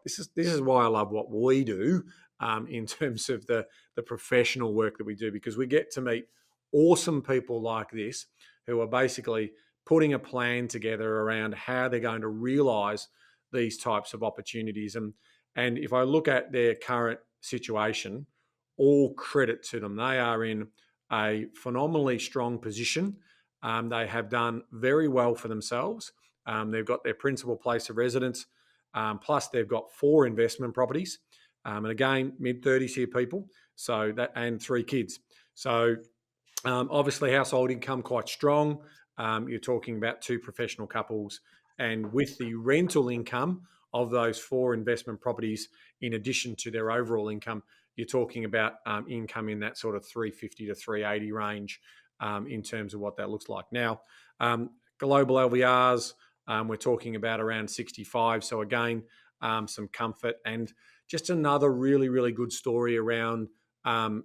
this is why I love what we do in terms of the professional work that we do, because we get to meet awesome people like this who are basically putting a plan together around how they're going to realize these types of opportunities. And if I look at their current situation, all credit to them. They are in a phenomenally strong position. They have done very well for themselves. They've got their principal place of residence, plus they've got 4 investment properties. And again, mid-30s here, people. So that, and 3 kids. So obviously household income quite strong. You're talking about 2 professional couples, and with the rental income of those 4 investment properties, in addition to their overall income, you're talking about income in that sort of 350 to 380 range in terms of what that looks like. Now, global LVRs, we're talking about around 65. So again, some comfort, and just another really, really good story around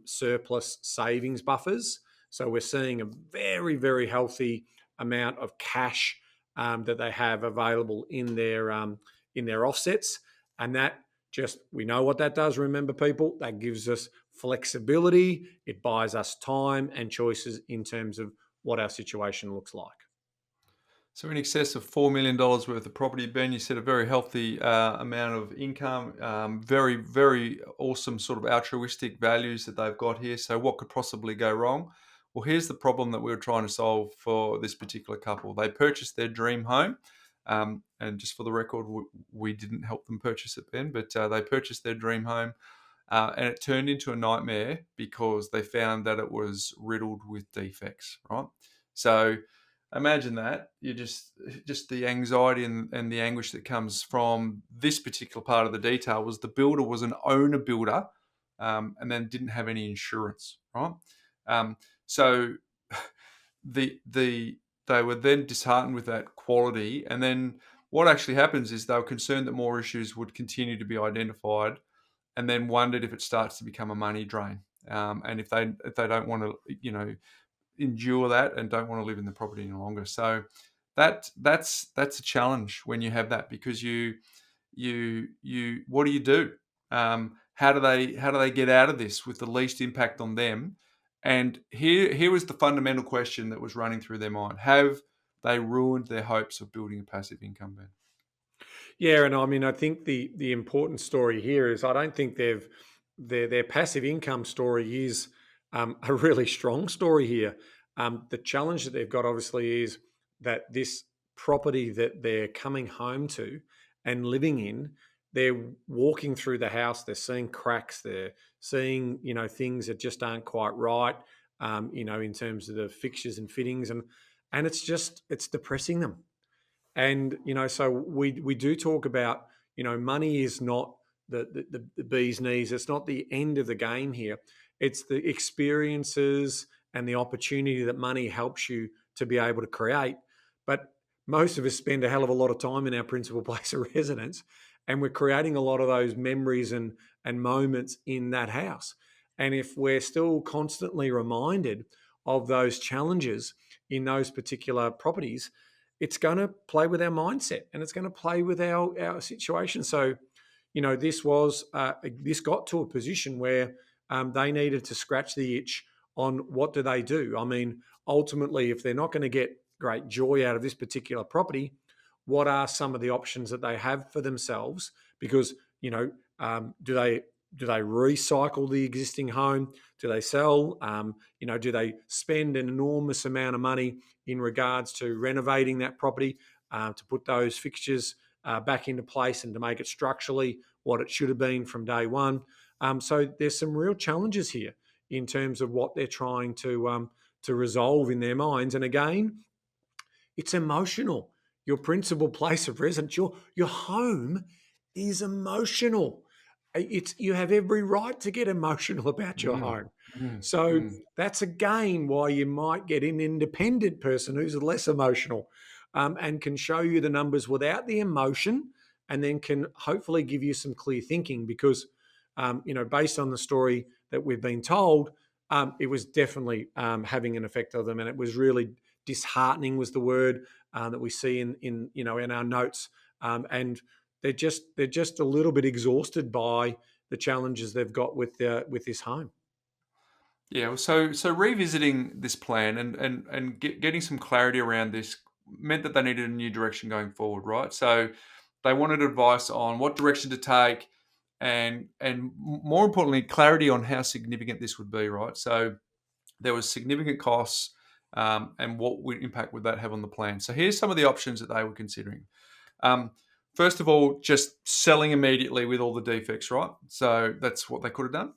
surplus savings buffers. So we're seeing a very, very healthy amount of cash that they have available in their offsets, and that just, we know what that does. Remember, people, that gives us flexibility. It buys us time and choices in terms of what our situation looks like. So in excess of $4 million worth of property, Ben, you said a very healthy amount of income, very, very awesome sort of altruistic values that they've got here. So what could possibly go wrong? Well, here's the problem that we were trying to solve for this particular couple. They purchased their dream home. And just for the record, we didn't help them purchase it, Ben, but they purchased their dream home. And it turned into a nightmare because they found that it was riddled with defects, right? So imagine that. You just the anxiety and the anguish that comes from this particular part of the detail was the builder was an owner builder, and then didn't have any insurance, right? So they were then disheartened with that quality, and then what actually happens is they were concerned that more issues would continue to be identified, and then wondered if it starts to become a money drain, and if they don't want to endure that and don't want to live in the property any longer. So that's a challenge when you have that, because you what do you do? How do they get out of this with the least impact on them? And here was the fundamental question that was running through their mind: have they ruined their hopes of building a passive income, Ben? Yeah, and I mean, I think the important story here is, I don't think their passive income story is a really strong story here. The challenge that they've got, obviously, is that this property that they're coming home to and living in, they're walking through the house, they're seeing cracks, they're seeing things that just aren't quite right, in terms of the fixtures and fittings, and it's depressing them. And so we do talk about, money is not the bee's knees. It's not the end of the game here. It's the experiences and the opportunity that money helps you to be able to create. But most of us spend a hell of a lot of time in our principal place of residence, and we're creating a lot of those memories and moments in that house. And if we're still constantly reminded of those challenges in those particular properties, it's going to play with our mindset, and it's going to play with our situation. So, this got to a position where they needed to scratch the itch on what do they do. I mean, ultimately, if they're not going to get great joy out of this particular property, what are some of the options that they have for themselves? Because do they recycle the existing home? Do they sell? Do they spend an enormous amount of money in regards to renovating that property, to put those fixtures back into place and to make it structurally what it should have been from day one? So there's some real challenges here in terms of what they're trying to resolve in their minds. And again, it's emotional. Your principal place of residence, your home, is emotional. You have every right to get emotional about your home. So that's again why you might get an independent person who's less emotional, and can show you the numbers without the emotion, and then can hopefully give you some clear thinking. Because based on the story that we've been told, it was definitely having an effect on them, and it was really disheartening was the word that we see in our notes, and they're just a little bit exhausted by the challenges they've got with this home. Yeah, well, so revisiting this plan and getting some clarity around this meant that they needed a new direction going forward, right? So they wanted advice on what direction to take, and more importantly, clarity on how significant this would be, right? So there was significant costs, and impact would that have on the plan? So here's some of the options that they were considering. First of all, just selling immediately with all the defects, right? So that's what they could have done.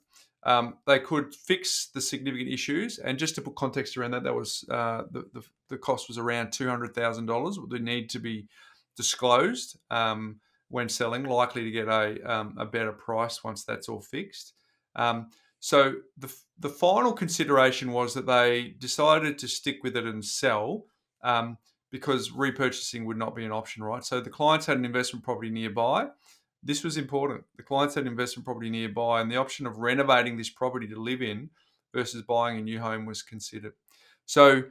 They could fix the significant issues, and just to put context around that, that was the cost was around $200,000. Would need to be disclosed when selling, likely to get a better price once that's all fixed. So the final consideration was that they decided to stick with it and sell, because repurchasing would not be an option, right? So the clients had an investment property nearby. This was important. The clients had an investment property nearby, and the option of renovating this property to live in versus buying a new home was considered. So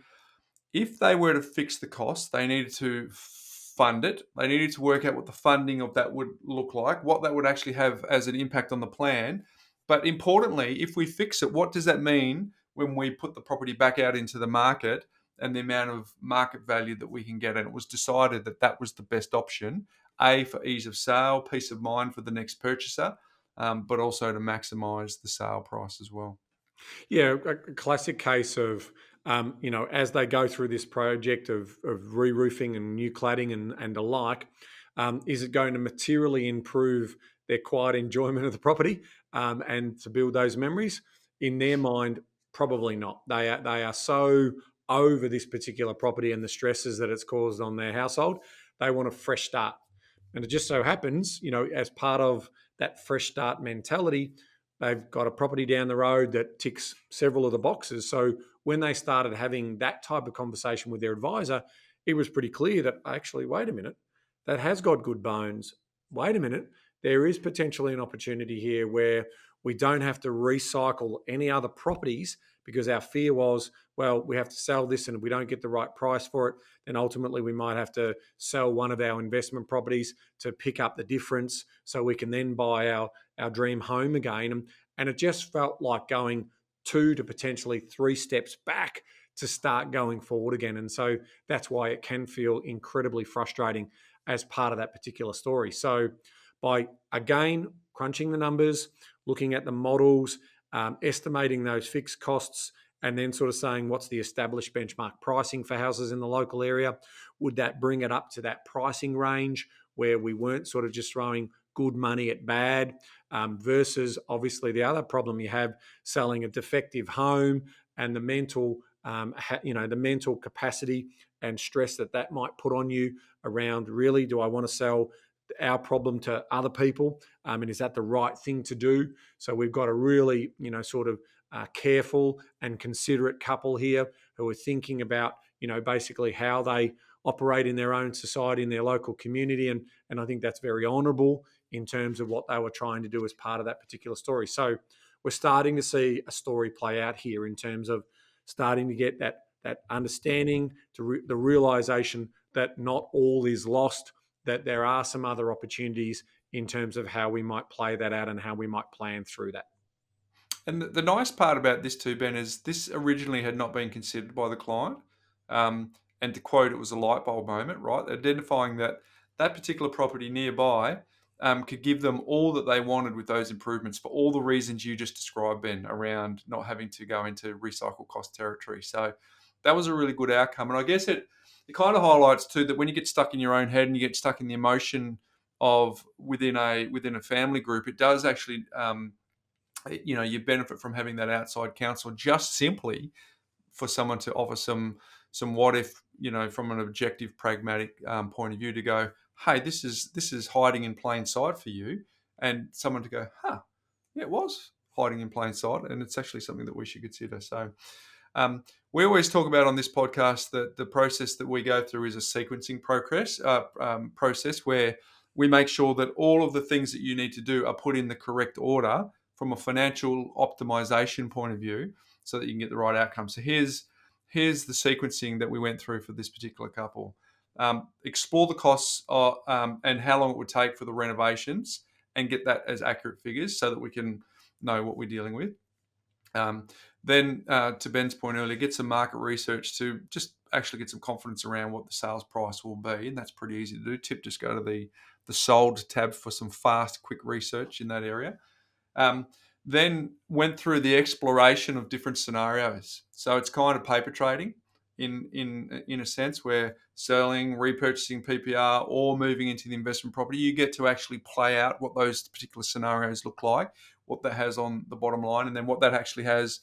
if they were to fix the cost, they needed to fund it. They needed to work out what the funding of that would look like, what that would actually have as an impact on the plan. But importantly, if we fix it, what does that mean when we put the property back out into the market and the amount of market value that we can get? And it was decided that that was the best option, A, for ease of sale, peace of mind for the next purchaser, but also to maximise the sale price as well. Yeah, a classic case of, as they go through this project of re-roofing and new cladding and the like, is it going to materially improve their quiet enjoyment of the property and to build those memories? In their mind, probably not. They are so over this particular property and the stresses that it's caused on their household. They want a fresh start. And it just so happens, as part of that fresh start mentality, they've got a property down the road that ticks several of the boxes. So when they started having that type of conversation with their advisor, it was pretty clear that actually, wait a minute, that has got good bones. Wait a minute, there is potentially an opportunity here where we don't have to recycle any other properties, because our fear was, well, we have to sell this, and if we don't get the right price for it, then ultimately we might have to sell one of our investment properties to pick up the difference so we can then buy our dream home again. And it just felt like going 2 to potentially 3 steps back to start going forward again. And so that's why it can feel incredibly frustrating as part of that particular story. So by, again, crunching the numbers, looking at the models, estimating those fixed costs, and then sort of saying what's the established benchmark pricing for houses in the local area, would that bring it up to that pricing range where we weren't sort of just throwing good money at bad, versus obviously the other problem you have, selling a defective home and the mental, the mental capacity and stress that might put on you around, really, do I want to sell our problem to other people? And is that the right thing to do? So we've got a really, careful and considerate couple here who are thinking about, basically how they operate in their own society, in their local community. And I think that's very honourable in terms of what they were trying to do as part of that particular story. So we're starting to see a story play out here in terms of starting to get that understanding, the realisation that not all is lost, that there are some other opportunities in terms of how we might play that out and how we might plan through that. And the nice part about this too, Ben, is this originally had not been considered by the client. And to quote, it was a light bulb moment, right? Identifying that particular property nearby could give them all that they wanted with those improvements for all the reasons you just described, Ben, around not having to go into recycle cost territory. So that was a really good outcome. And I guess it kind of highlights too that when you get stuck in your own head and you get stuck in the emotion of within a family group, it does actually you benefit from having that outside counsel, just simply for someone to offer some what if, from an objective, pragmatic point of view, to go, hey, this is hiding in plain sight for you, and someone to go, yeah, it was hiding in plain sight, and it's actually something that we should consider. So we always talk about on this podcast that the process that we go through is a sequencing process where we make sure that all of the things that you need to do are put in the correct order from a financial optimization point of view, so that you can get the right outcome. So here's the sequencing that we went through for this particular couple. Explore the costs and how long it would take for the renovations, and get that as accurate figures so that we can know what we're dealing with. Then, to Ben's point earlier, get some market research to just actually get some confidence around what the sales price will be, and that's pretty easy to do. Tip, just go to the sold tab for some fast, quick research in that area. Then went through the exploration of different scenarios. So it's kind of paper trading in a sense, where selling, repurchasing PPR, or moving into the investment property, you get to actually play out what those particular scenarios look like, what that has on the bottom line, and then what that actually has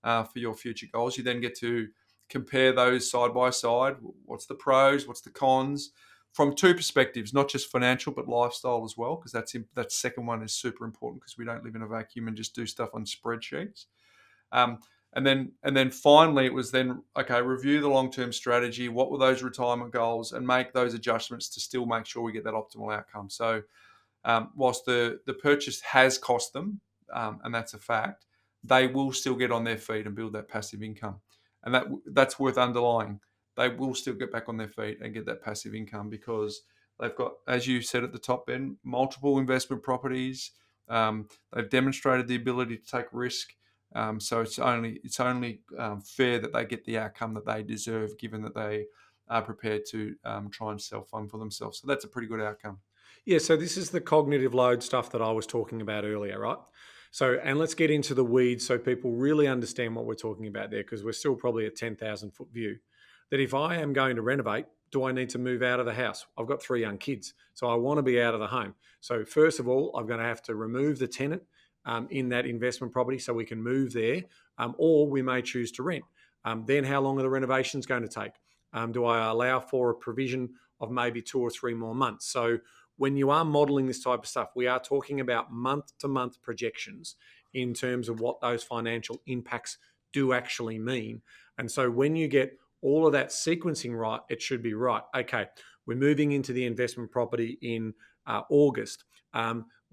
for your future goals. You then get to compare those side by side. What's the pros? What's the cons? From 2 perspectives, not just financial, but lifestyle as well, because that second one is super important, because we don't live in a vacuum and just do stuff on spreadsheets. And then finally, it was then, okay, review the long-term strategy. What were those retirement goals, and make those adjustments to still make sure we get that optimal outcome. So whilst the purchase has cost them, and that's a fact, they will still get on their feet and build that passive income. And that's worth underlying. They will still get back on their feet and get that passive income because they've got, as you said at the top, Ben, multiple investment properties. They've demonstrated the ability to take risk. So it's only fair that they get the outcome that they deserve, given that they are prepared to try and self-fund for themselves. So that's a pretty good outcome. Yeah, so this is the cognitive load stuff that I was talking about earlier, right? So, and let's get into the weeds so people really understand what we're talking about there, because we're still probably a 10,000 foot view. That if I am going to renovate, do I need to move out of the house? I've got 3 young kids, so I want to be out of the home. So, first of all, I'm going to have to remove the tenant in that investment property so we can move there, or we may choose to rent. Then, how long are the renovations going to take? Do I allow for a provision of maybe 2 or 3 more months? So, when you are modeling this type of stuff, we are talking about month-to-month projections in terms of what those financial impacts do actually mean. And so when you get all of that sequencing right, it should be right. Okay, we're moving into the investment property in August.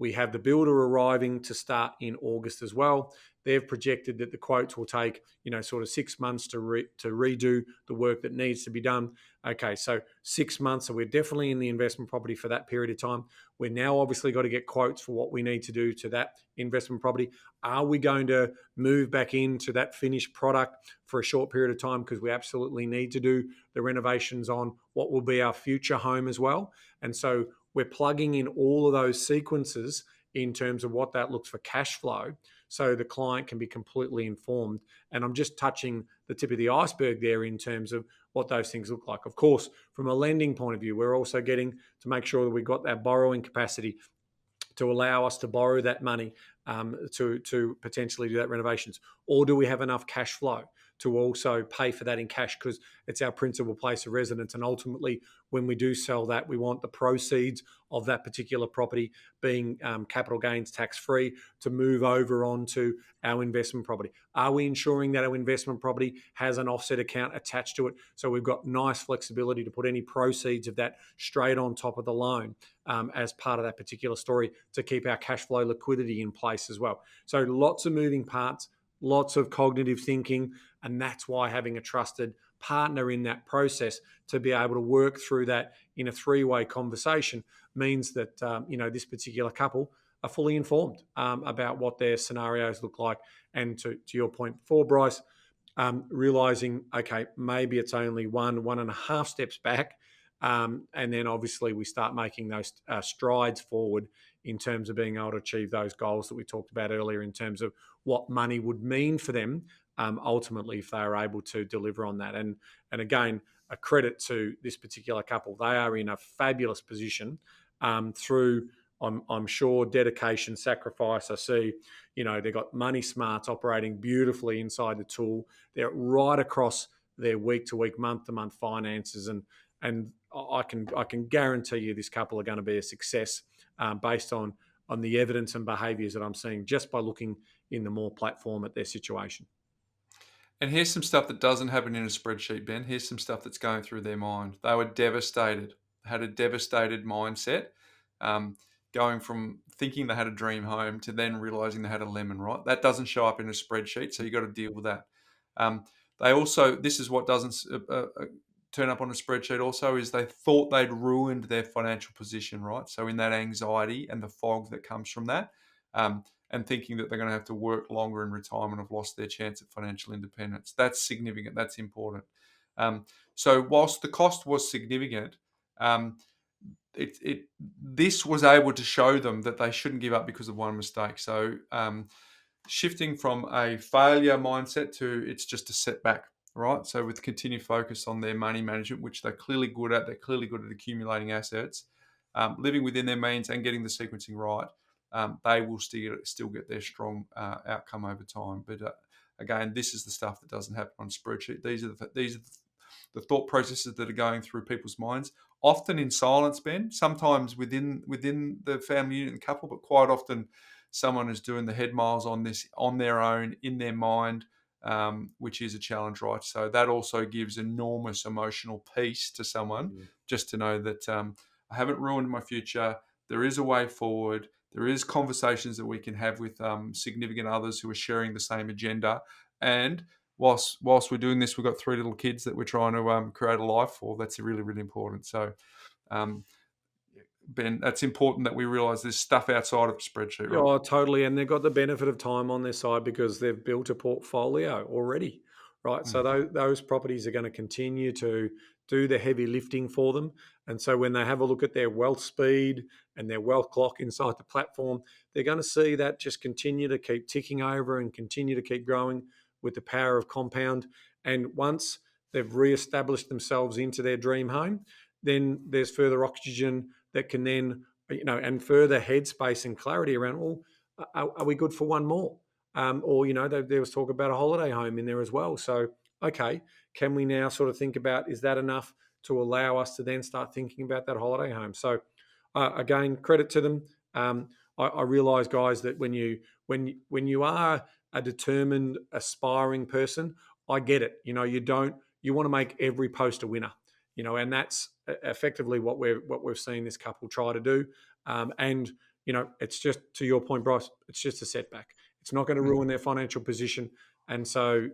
We have the builder arriving to start in August as well. They've projected that the quotes will take, sort of 6 months to redo the work that needs to be done. Okay, so 6 months, so we're definitely in the investment property for that period of time. We're now obviously got to get quotes for what we need to do to that investment property. Are we going to move back into that finished product for a short period of time because we absolutely need to do the renovations on what will be our future home as well? And so we're plugging in all of those sequences in terms of what that looks for cash flow, so the client can be completely informed. And I'm just touching the tip of the iceberg there in terms of what those things look like. Of course, from a lending point of view, we're also getting to make sure that we've got that borrowing capacity to allow us to borrow that money to potentially do that renovations. Or do we have enough cash flow to also pay for that in cash, because it's our principal place of residence? And ultimately, when we do sell that, we want the proceeds of that particular property being capital gains tax-free to move over onto our investment property. Are we ensuring that our investment property has an offset account attached to it, so we've got nice flexibility to put any proceeds of that straight on top of the loan as part of that particular story to keep our cash flow liquidity in place as well? So lots of moving parts, lots of cognitive thinking, and that's why having a trusted partner in that process to be able to work through that in a 3-way conversation means that this particular couple are fully informed about what their scenarios look like. And to your point before, Bryce, realizing, okay, maybe it's only 1.5 steps back, and then obviously we start making those strides forward in terms of being able to achieve those goals that we talked about earlier in terms of what money would mean for them ultimately if they are able to deliver on that. And again, a credit to this particular couple. They are in a fabulous position through, I'm sure, dedication, sacrifice. I see, they've got money smarts operating beautifully inside the tool. They're right across their week-to-week, month-to-month finances, and I can guarantee you this couple are going to be a success based on the evidence and behaviours that I'm seeing just by looking in the More platform at their situation. And here's some stuff that doesn't happen in a spreadsheet, Ben. Here's some stuff that's going through their mind. They were devastated, had a devastated mindset, going from thinking they had a dream home to then realising they had a lemon, right? That doesn't show up in a spreadsheet, so you've got to deal with that. They also, this is what doesn't turn up on a spreadsheet also, is they thought they'd ruined their financial position, right? So in that anxiety and the fog that comes from that, and thinking that they're going to have to work longer in retirement, have lost their chance at financial independence. That's significant. That's important. So whilst the cost was significant, this was able to show them that they shouldn't give up because of one mistake. So shifting from a failure mindset to it's just a setback, right? So with continued focus on their money management, which they're clearly good at, accumulating assets, living within their means and getting the sequencing right, they will still get their strong outcome over time. But again, this is the stuff that doesn't happen on a spreadsheet. These are the thought processes that are going through people's minds, often in silence, Ben, sometimes within the family unit and couple, but quite often someone is doing the head miles on this on their own, in their mind, which is a challenge, right? So that also gives enormous emotional peace to someone just to know that I haven't ruined my future. There is a way forward. There is conversations that we can have with significant others who are sharing the same agenda. And whilst we're doing this, we've got 3 little kids that we're trying to create a life for. That's really, really important. So, Ben, that's important that we realise there's stuff outside of a spreadsheet, right? Oh, totally. And they've got the benefit of time on their side because they've built a portfolio already, right? So those properties are going to continue to do the heavy lifting for them. And so when they have a look at their wealth speed and their wealth clock inside the platform, they're going to see that just continue to keep ticking over and continue to keep growing with the power of compound. And once they've re-established themselves into their dream home, then there's further oxygen that can then, and further headspace and clarity around, well, are we good for one more? Or, there was talk about a holiday home in there as well. So, okay, can we now sort of think about, is that enough to allow us to then start thinking about that holiday home? So, again, credit to them. I realise, guys, that when you are a determined, aspiring person, I get it. You want to make every post a winner. And that's effectively what we've seen this couple try to do. And it's just, to your point, Bryce, it's just a setback. It's not going to ruin their financial position. And so,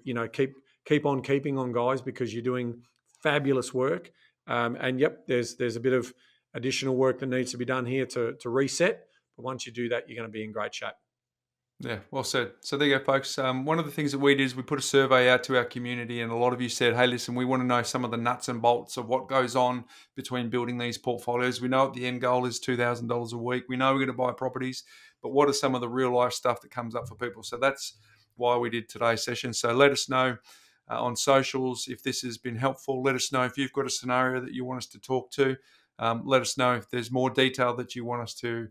keep on keeping on, guys, because you're doing fabulous work. And yep, there's a bit of additional work that needs to be done here to reset. But once you do that, you're going to be in great shape. Yeah, well said. So there you go, folks. One of the things that we did is we put a survey out to our community, and a lot of you said, hey, listen, we want to know some of the nuts and bolts of what goes on between building these portfolios. We know what the end goal is, $2,000 a week. We know we're going to buy properties, but what are some of the real life stuff that comes up for people? So that's why we did today's session. So let us know on socials if this has been helpful. Let us know if you've got a scenario that you want us to talk to. Let us know if there's more detail that you want us to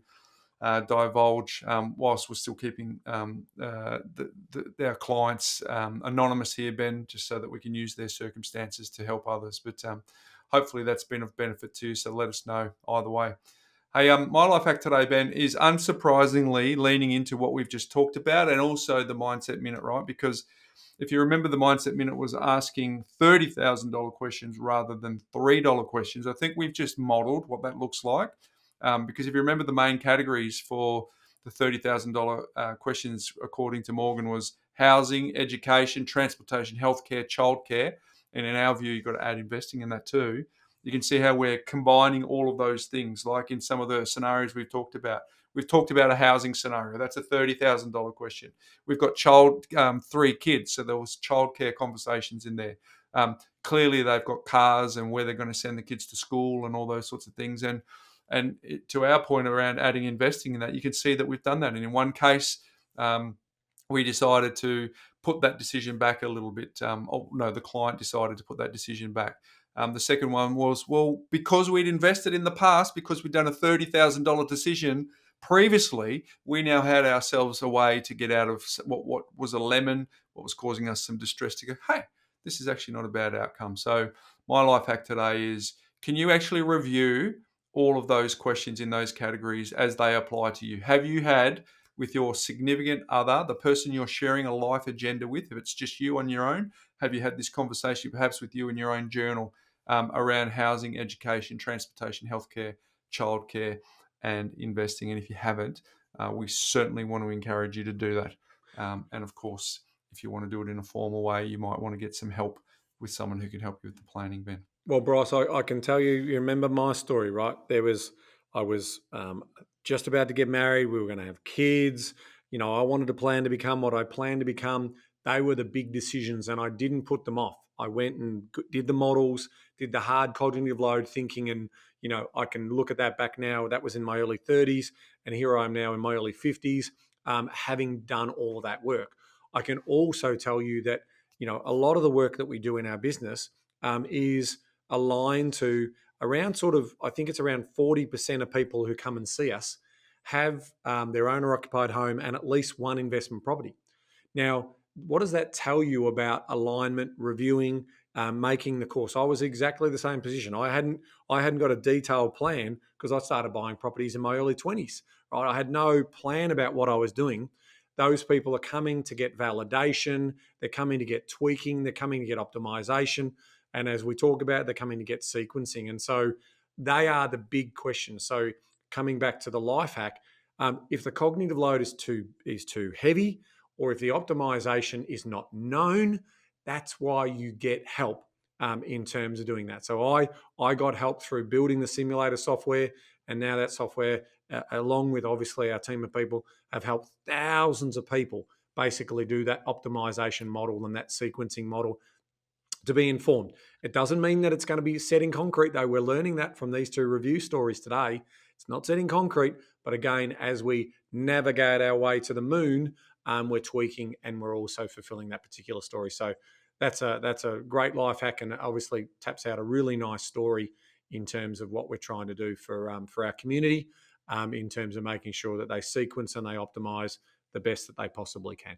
divulge, whilst we're still keeping our clients anonymous here, Ben, just so that we can use their circumstances to help others. But hopefully that's been of benefit to you, so let us know either way. Hey, my life hack today, Ben, is unsurprisingly leaning into what we've just talked about and also the Mindset Minute, right? Because if you remember, the Mindset Minute was asking $30,000 questions rather than $3 questions. I think we've just modeled what that looks like. Because if you remember, the main categories for the $30,000 questions, according to Morgan, was housing, education, transportation, healthcare, childcare. And in our view, you've got to add investing in that too. You can see how we're combining all of those things, like in some of the scenarios we've talked about. We've talked about a housing scenario. That's a $30,000 question. We've got 3 kids, so there was childcare conversations in there. Clearly, they've got cars and where they're going to send the kids to school and all those sorts of things. And to our point around adding investing in that, you can see that we've done that. And in one case, we decided to put that decision back a little bit. The client decided to put that decision back. The second one was, well, because we'd invested in the past, because we'd done a $30,000 decision previously, we now had ourselves a way to get out of what was a lemon, what was causing us some distress, to go, hey, this is actually not a bad outcome. So my life hack today is, can you actually review all of those questions in those categories as they apply to you? Have you had with your significant other, the person you're sharing a life agenda with, if it's just you on your own, have you had this conversation perhaps with you in your own journal around housing, education, transportation, healthcare, childcare, and investing? And if you haven't, we certainly want to encourage you to do that. And of course, if you want to do it in a formal way, you might want to get some help with someone who can help you with the planning, Ben. Well, Bryce, I can tell you remember my story, right? I was just about to get married. We were going to have kids. I wanted to plan to become what I planned to become. They were the big decisions, and I didn't put them off. I went and did the models, did the hard cognitive load thinking, and I can look at that back now. That was in my early 30s, and here I am now in my early 50s, having done all of that work. I can also tell you that a lot of the work that we do in our business is aligned to around I think it's around 40% of people who come and see us have their owner-occupied home and at least one investment property. Now, what does that tell you about alignment, reviewing, making the course? I was exactly the same position. I hadn't got a detailed plan because I started buying properties in my early 20s. Right? I had no plan about what I was doing. those people are coming to get validation, they're coming to get tweaking, they're coming to get optimization. And as we talk about, they're coming to get sequencing. And so they are the big questions. So coming back to the life hack, if the cognitive load is too heavy, or if the optimization is not known, that's why you get help in terms of doing that. So I got help through building the simulator software, and now that software, along with obviously our team of people, have helped thousands of people basically do that optimization model and that sequencing model to be informed. It doesn't mean that it's going to be set in concrete, though. We're learning that from these 2 review stories today. It's not set in concrete, but again, as we navigate our way to the moon, we're tweaking and we're also fulfilling that particular story. So that's a great life hack, and obviously taps out a really nice story in terms of what we're trying to do for our community, in terms of making sure that they sequence and they optimize the best that they possibly can.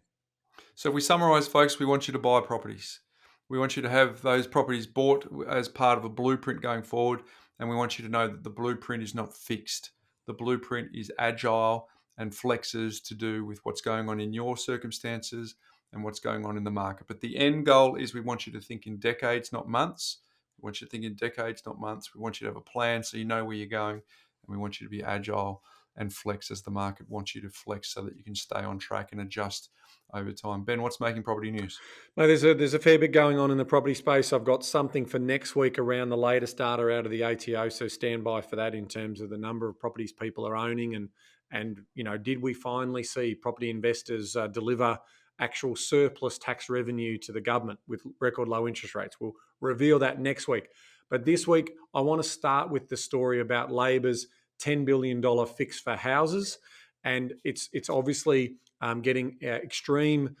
So if we summarize, folks, we want you to buy properties. We want you to have those properties bought as part of a blueprint going forward, and we want you to know that the blueprint is not fixed. The blueprint is agile and flexes to do with what's going on in your circumstances and what's going on in the market. But the end goal is we want you to think in decades, not months. We want you to think in decades, not months. We want you to have a plan so you know where you're going, and we want you to be agile and flex as the market wants you to flex, so that you can stay on track and adjust over time. Ben, what's making property news? No, there's a fair bit going on in the property space. I've got something for next week around the latest data out of the ATO, so stand by for that in terms of the number of properties people are owning, and did we finally see property investors deliver actual surplus tax revenue to the government with record low interest rates? We'll reveal that next week. But this week, I want to start with the story about Labor's $10 billion fix for houses. And it's obviously getting extreme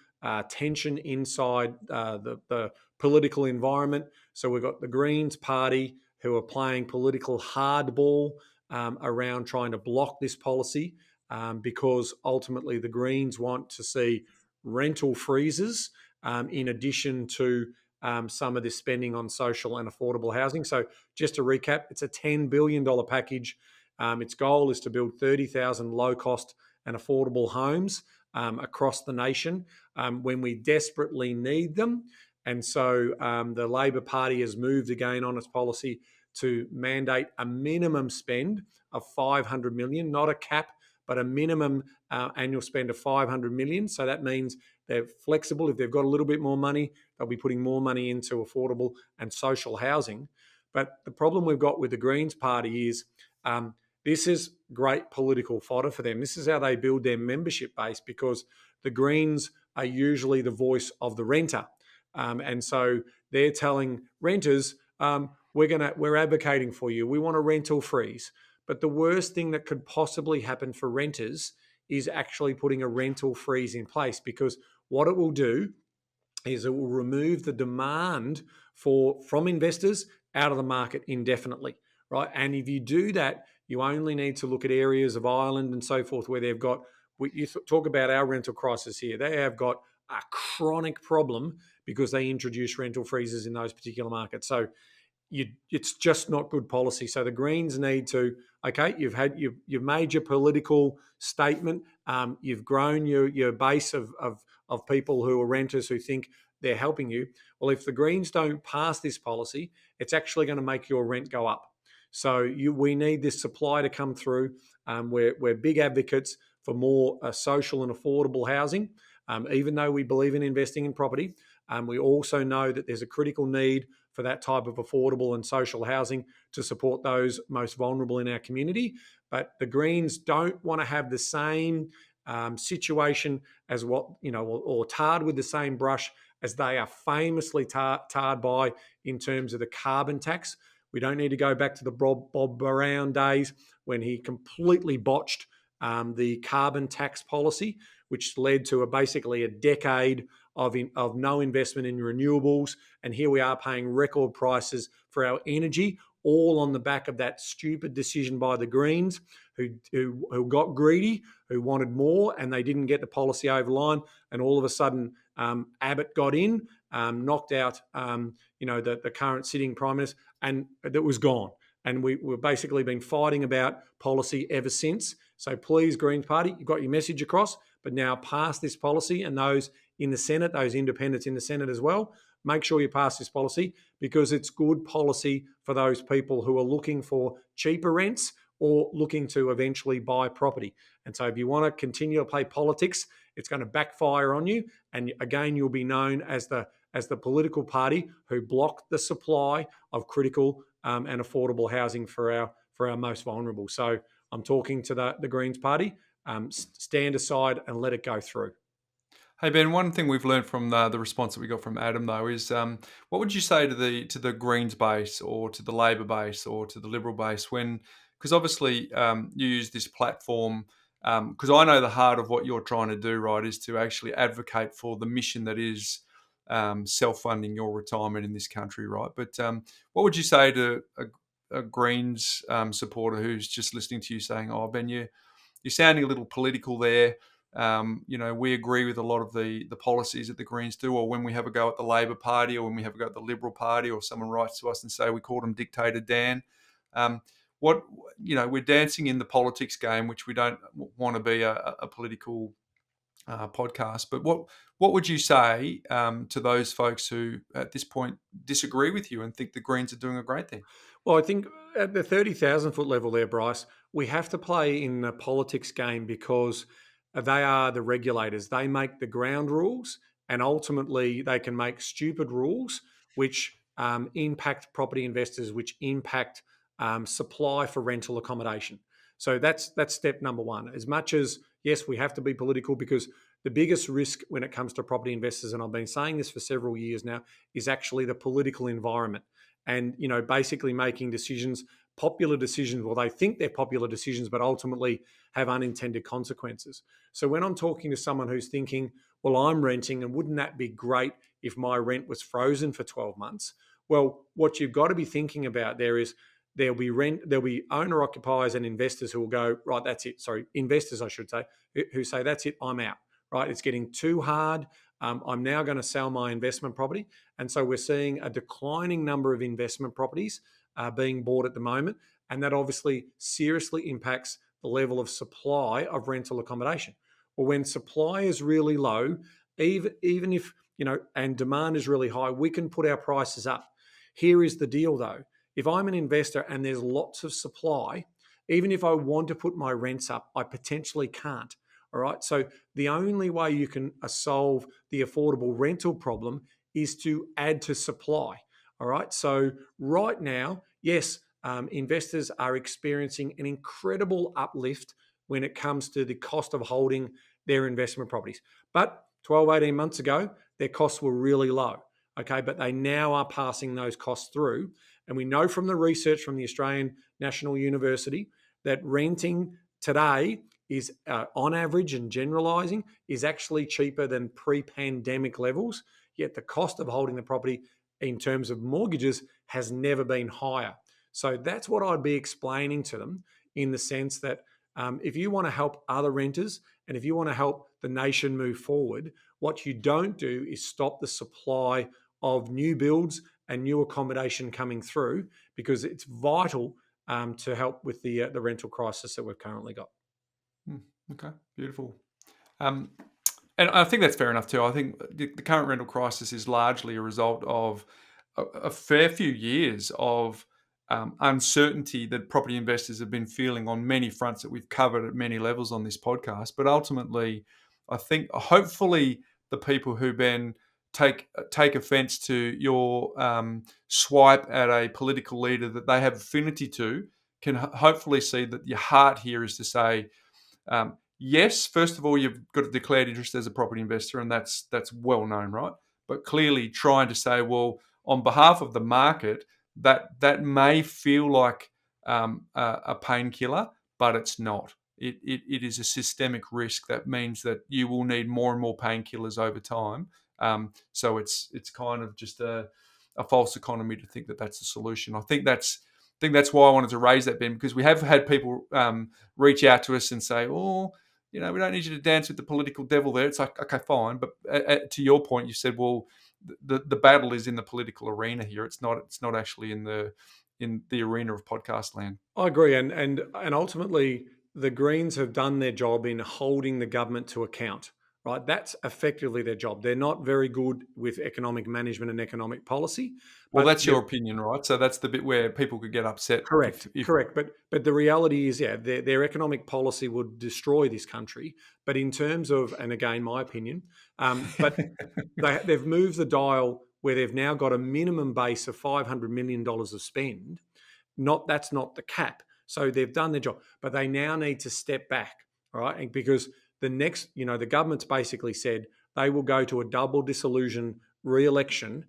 tension inside the political environment. So we've got the Greens party who are playing political hardball around trying to block this policy, because ultimately the Greens want to see rental freezes in addition to some of this spending on social and affordable housing. So just to recap, it's a $10 billion package. Its goal is to build 30,000 low-cost and affordable homes across the nation when we desperately need them. And so the Labor Party has moved again on its policy to mandate a minimum spend of $500 million, not a cap, but a minimum annual spend of $500 million. So that means they're flexible. If they've got a little bit more money, they'll be putting more money into affordable and social housing. But the problem we've got with the Greens party is this is great political fodder for them. This is how they build their membership base, because the Greens are usually the voice of the renter. And so they're telling renters, we're advocating for you. We want a rental freeze. But the worst thing that could possibly happen for renters is actually putting a rental freeze in place, because what it will do is it will remove the demand from investors out of the market indefinitely, right? And if you do that, you only need to look at areas of Ireland and so forth where they've got, talk about our rental crisis here, they have got a chronic problem because they introduce rental freezes in those particular markets. So it's just not good policy. So the Greens need to, okay, you've made your political statement, you've grown your base of people who are renters who think they're helping you. Well, if the Greens don't pass this policy, it's actually going to make your rent go up. So we need this supply to come through. We're big advocates for more social and affordable housing, even though we believe in investing in property. We also know that there's a critical need for that type of affordable and social housing to support those most vulnerable in our community. But the Greens don't want to have the same situation as or tarred with the same brush as they are famously tarred by in terms of the carbon tax. We don't need to go back to the Bob Brown days when he completely botched the carbon tax policy, which led to basically a decade of no investment in renewables. And here we are paying record prices for our energy, all on the back of that stupid decision by the Greens who got greedy, who wanted more, and they didn't get the policy over the line. And all of a sudden, Abbott got in, knocked out the current sitting Prime Minister, and that was gone. And we've basically been fighting about policy ever since. So please, Greens Party, you've got your message across, but now pass this policy, and those in the Senate, those independents in the Senate as well, make sure you pass this policy because it's good policy for those people who are looking for cheaper rents or looking to eventually buy property. And so if you want to continue to play politics, it's going to backfire on you. And again, you'll be known as the political party who blocked the supply of critical and affordable housing for our most vulnerable. So I'm talking to the Greens party. Stand aside and let it go through. Hey Ben, one thing we've learned from the response that we got from Adam though is what would you say to the Greens base or to the Labor base or to the Liberal base because obviously you use this platform because I know the heart of what you're trying to do, right, is to actually advocate for the mission that is self-funding your retirement in this country, right? But what would you say to a Greens supporter who's just listening to you saying, "Oh, Ben, you're sounding a little political there. We agree with a lot of the policies that the Greens do, or when we have a go at the Labor Party, or when we have a go at the Liberal Party, or someone writes to us and say we called him Dictator Dan." We're dancing in the politics game, which we don't want to be a political podcast. But what would you say to those folks who at this point disagree with you and think the Greens are doing a great thing? Well, I think at the 30,000 foot level there, Bryce, we have to play in the politics game because they are the regulators. They make the ground rules, and ultimately they can make stupid rules which impact property investors, which impact supply for rental accommodation. So that's step number one. As much as, yes, we have to be political because the biggest risk when it comes to property investors, and I've been saying this for several years now, is actually the political environment. And, basically making decisions, popular decisions, well, they think they're popular decisions, but ultimately have unintended consequences. So when I'm talking to someone who's thinking, well, I'm renting and wouldn't that be great if my rent was frozen for 12 months? Well, what you've got to be thinking about there is there'll be owner occupiers and investors who will go, right, that's it. Sorry, investors, I should say, who say, that's it, I'm out, right? It's getting too hard. I'm now going to sell my investment property. And so we're seeing a declining number of investment properties being bought at the moment. And that obviously seriously impacts the level of supply of rental accommodation. Well, when supply is really low, even if, and demand is really high, we can put our prices up. Here is the deal though. If I'm an investor and there's lots of supply, even if I want to put my rents up, I potentially can't. All right. So the only way you can solve the affordable rental problem is to add to supply. All right. So right now, yes, investors are experiencing an incredible uplift when it comes to the cost of holding their investment properties. But 12, 18 months ago, their costs were really low. Okay. But they now are passing those costs through. And we know from the research from the Australian National University that renting today is on average and generalizing is actually cheaper than pre-pandemic levels, yet the cost of holding the property in terms of mortgages has never been higher. So that's what I'd be explaining to them in the sense that if you want to help other renters and if you want to help the nation move forward, what you don't do is stop the supply of new builds and new accommodation coming through because it's vital to help with the rental crisis that we've currently got. Okay, beautiful. And I think that's fair enough too. I think the current rental crisis is largely a result of a fair few years of uncertainty that property investors have been feeling on many fronts that we've covered at many levels on this podcast. But ultimately, I think hopefully the people who take offence to your swipe at a political leader that they have affinity to can hopefully see that your heart here is to say, yes, first of all, you've got a declared interest as a property investor, and that's well known, right? But clearly trying to say, well, on behalf of the market, that may feel like a painkiller, but it's not. It is a systemic risk that means that you will need more and more painkillers over time. So it's kind of just a false economy to think that that's the solution. I think that's why I wanted to raise that, Ben, because we have had people reach out to us and say, "Oh, we don't need you to dance with the political devil there." It's like, okay, fine, but to your point, you said, well, the battle is in the political arena here. It's not actually in the arena of podcast land. I agree, and ultimately, the Greens have done their job in holding the government to account, right? That's effectively their job. They're not very good with economic management and economic policy. Well, But that's your opinion, right? So that's the bit where people could get upset correct, if correct. But the reality is, yeah, their economic policy would destroy this country. But in terms of, and again, my opinion, but they've moved the dial where they've now got a minimum base of $500 million of spend. That's not the cap. So they've done their job, but they now need to step back, all right? And because the next, the government's basically said they will go to a double dissolution re-election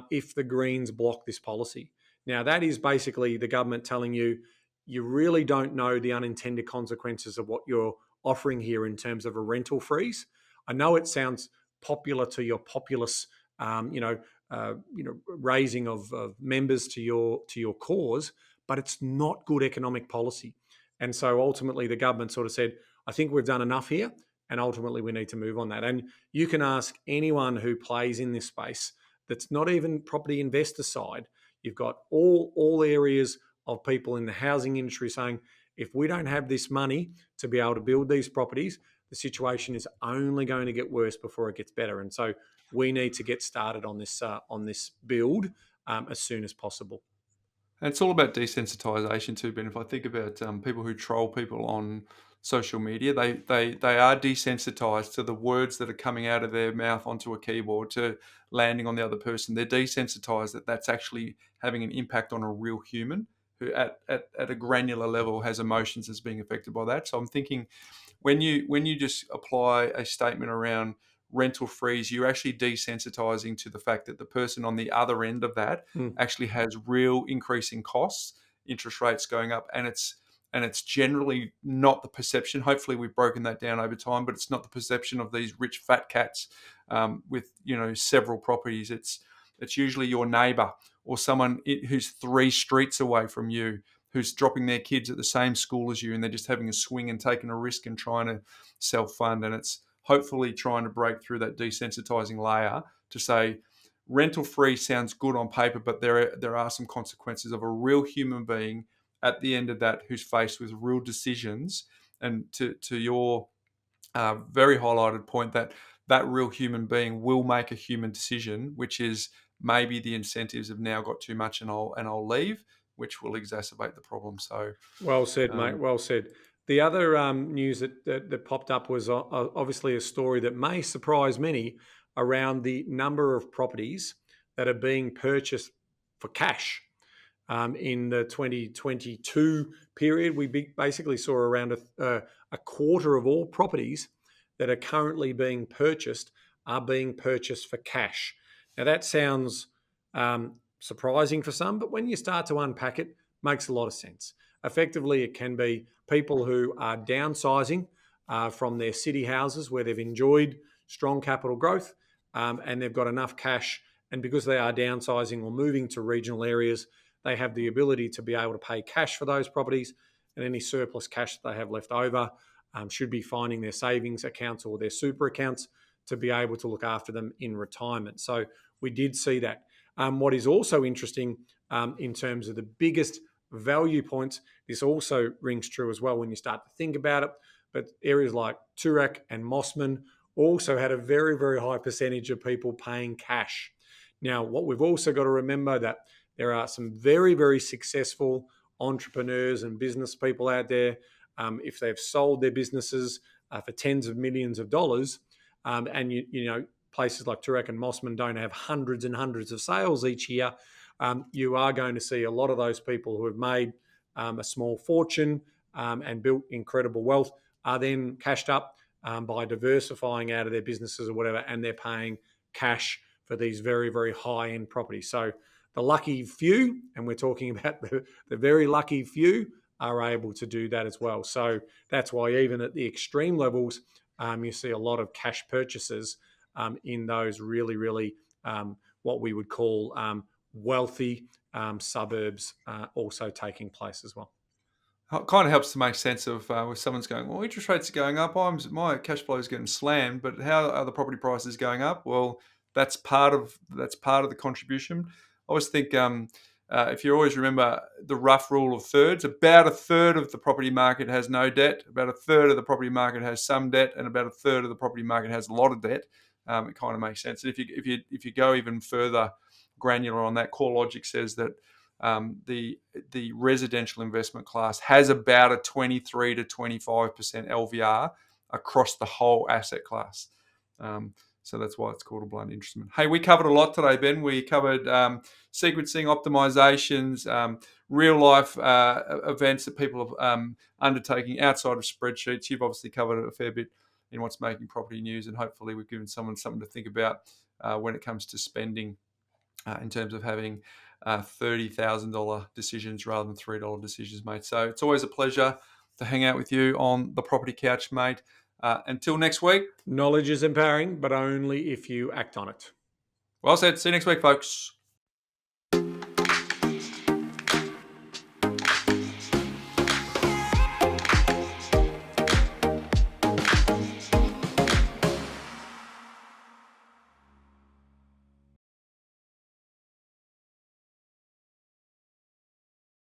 if the Greens block this policy. Now, that is basically the government telling you, you really don't know the unintended consequences of what you're offering here in terms of a rental freeze. I know it sounds popular to your populace, raising of members to your cause, but it's not good economic policy. And so ultimately, the government sort of said, I think we've done enough here, and ultimately we need to move on that. And you can ask anyone who plays in this space that's not even property investor side. You've got all areas of people in the housing industry saying, if we don't have this money to be able to build these properties, the situation is only going to get worse before it gets better. And so we need to get started on this build as soon as possible. And it's all about desensitization too, Ben. If I think about people who troll people on social media, they are desensitized to the words that are coming out of their mouth onto a keyboard, to landing on the other person. They're desensitized that that's actually having an impact on a real human who at a granular level has emotions that's being affected by that. So I'm thinking when you just apply a statement around rental freeze, you're actually desensitizing to the fact that the person on the other end of that actually has real increasing costs, interest rates going up, and it's generally not the perception. Hopefully we've broken that down over time, but it's not the perception of these rich fat cats with several properties. It's usually your neighbour or someone who's 3 streets away from you, who's dropping their kids at the same school as you, and they're just having a swing and taking a risk and trying to self-fund. And it's hopefully trying to break through that desensitizing layer to say rental free sounds good on paper, but there are some consequences of a real human being at the end of that who's faced with real decisions. And to your very highlighted point, that real human being will make a human decision, which is maybe the incentives have now got too much and I'll leave, which will exacerbate the problem. So well said, mate. Well said. The other news that popped up was obviously a story that may surprise many around the number of properties that are being purchased for cash. In the 2022 period, we basically saw around a quarter of all properties that are currently being purchased are being purchased for cash. Now, that sounds surprising for some, but when you start to unpack it, makes a lot of sense. Effectively, it can be people who are downsizing from their city houses where they've enjoyed strong capital growth and they've got enough cash. And because they are downsizing or moving to regional areas, they have the ability to be able to pay cash for those properties, and any surplus cash that they have left over should be finding their savings accounts or their super accounts to be able to look after them in retirement. So we did see that. What is also interesting in terms of the biggest value points, this also rings true as well when you start to think about it, but areas like Toorak and Mossman also had a very, very high percentage of people paying cash. Now, what we've also got to remember that there are some very, very successful entrepreneurs and business people out there. If they've sold their businesses for tens of millions of dollars, and places like Toorak and Mossman don't have hundreds and hundreds of sales each year, you are going to see a lot of those people who have made a small fortune and built incredible wealth are then cashed up by diversifying out of their businesses or whatever, and they're paying cash for these very, very high-end properties. So the lucky few, and we're talking about the very lucky few, are able to do that as well. So that's why even at the extreme levels, you see a lot of cash purchases in those really, really what we would call wealthy suburbs also taking place as well. It kind of helps to make sense of if someone's going, well, interest rates are going up, my cash flow is getting slammed, but how are the property prices going up? Well, that's part of the contribution. I always think if you always remember the rough rule of thirds, about a third of the property market has no debt, about a third of the property market has some debt, and about a third of the property market has a lot of debt. It kind of makes sense. And if you go even further granular on that, core logic says that the residential investment class has about a 23 to 25% LVR across the whole asset class. So that's why it's called a blunt instrument. Hey, we covered a lot today, Ben. We covered sequencing, optimizations, real life events that people are undertaking outside of spreadsheets. You've obviously covered a fair bit in what's making property news, and hopefully we've given someone something to think about when it comes to spending in terms of having $30,000 decisions rather than $3 decisions, mate. So it's always a pleasure to hang out with you on the Property Couch, mate. Until next week. Knowledge is empowering, but only if you act on it. Well said. See you next week, folks.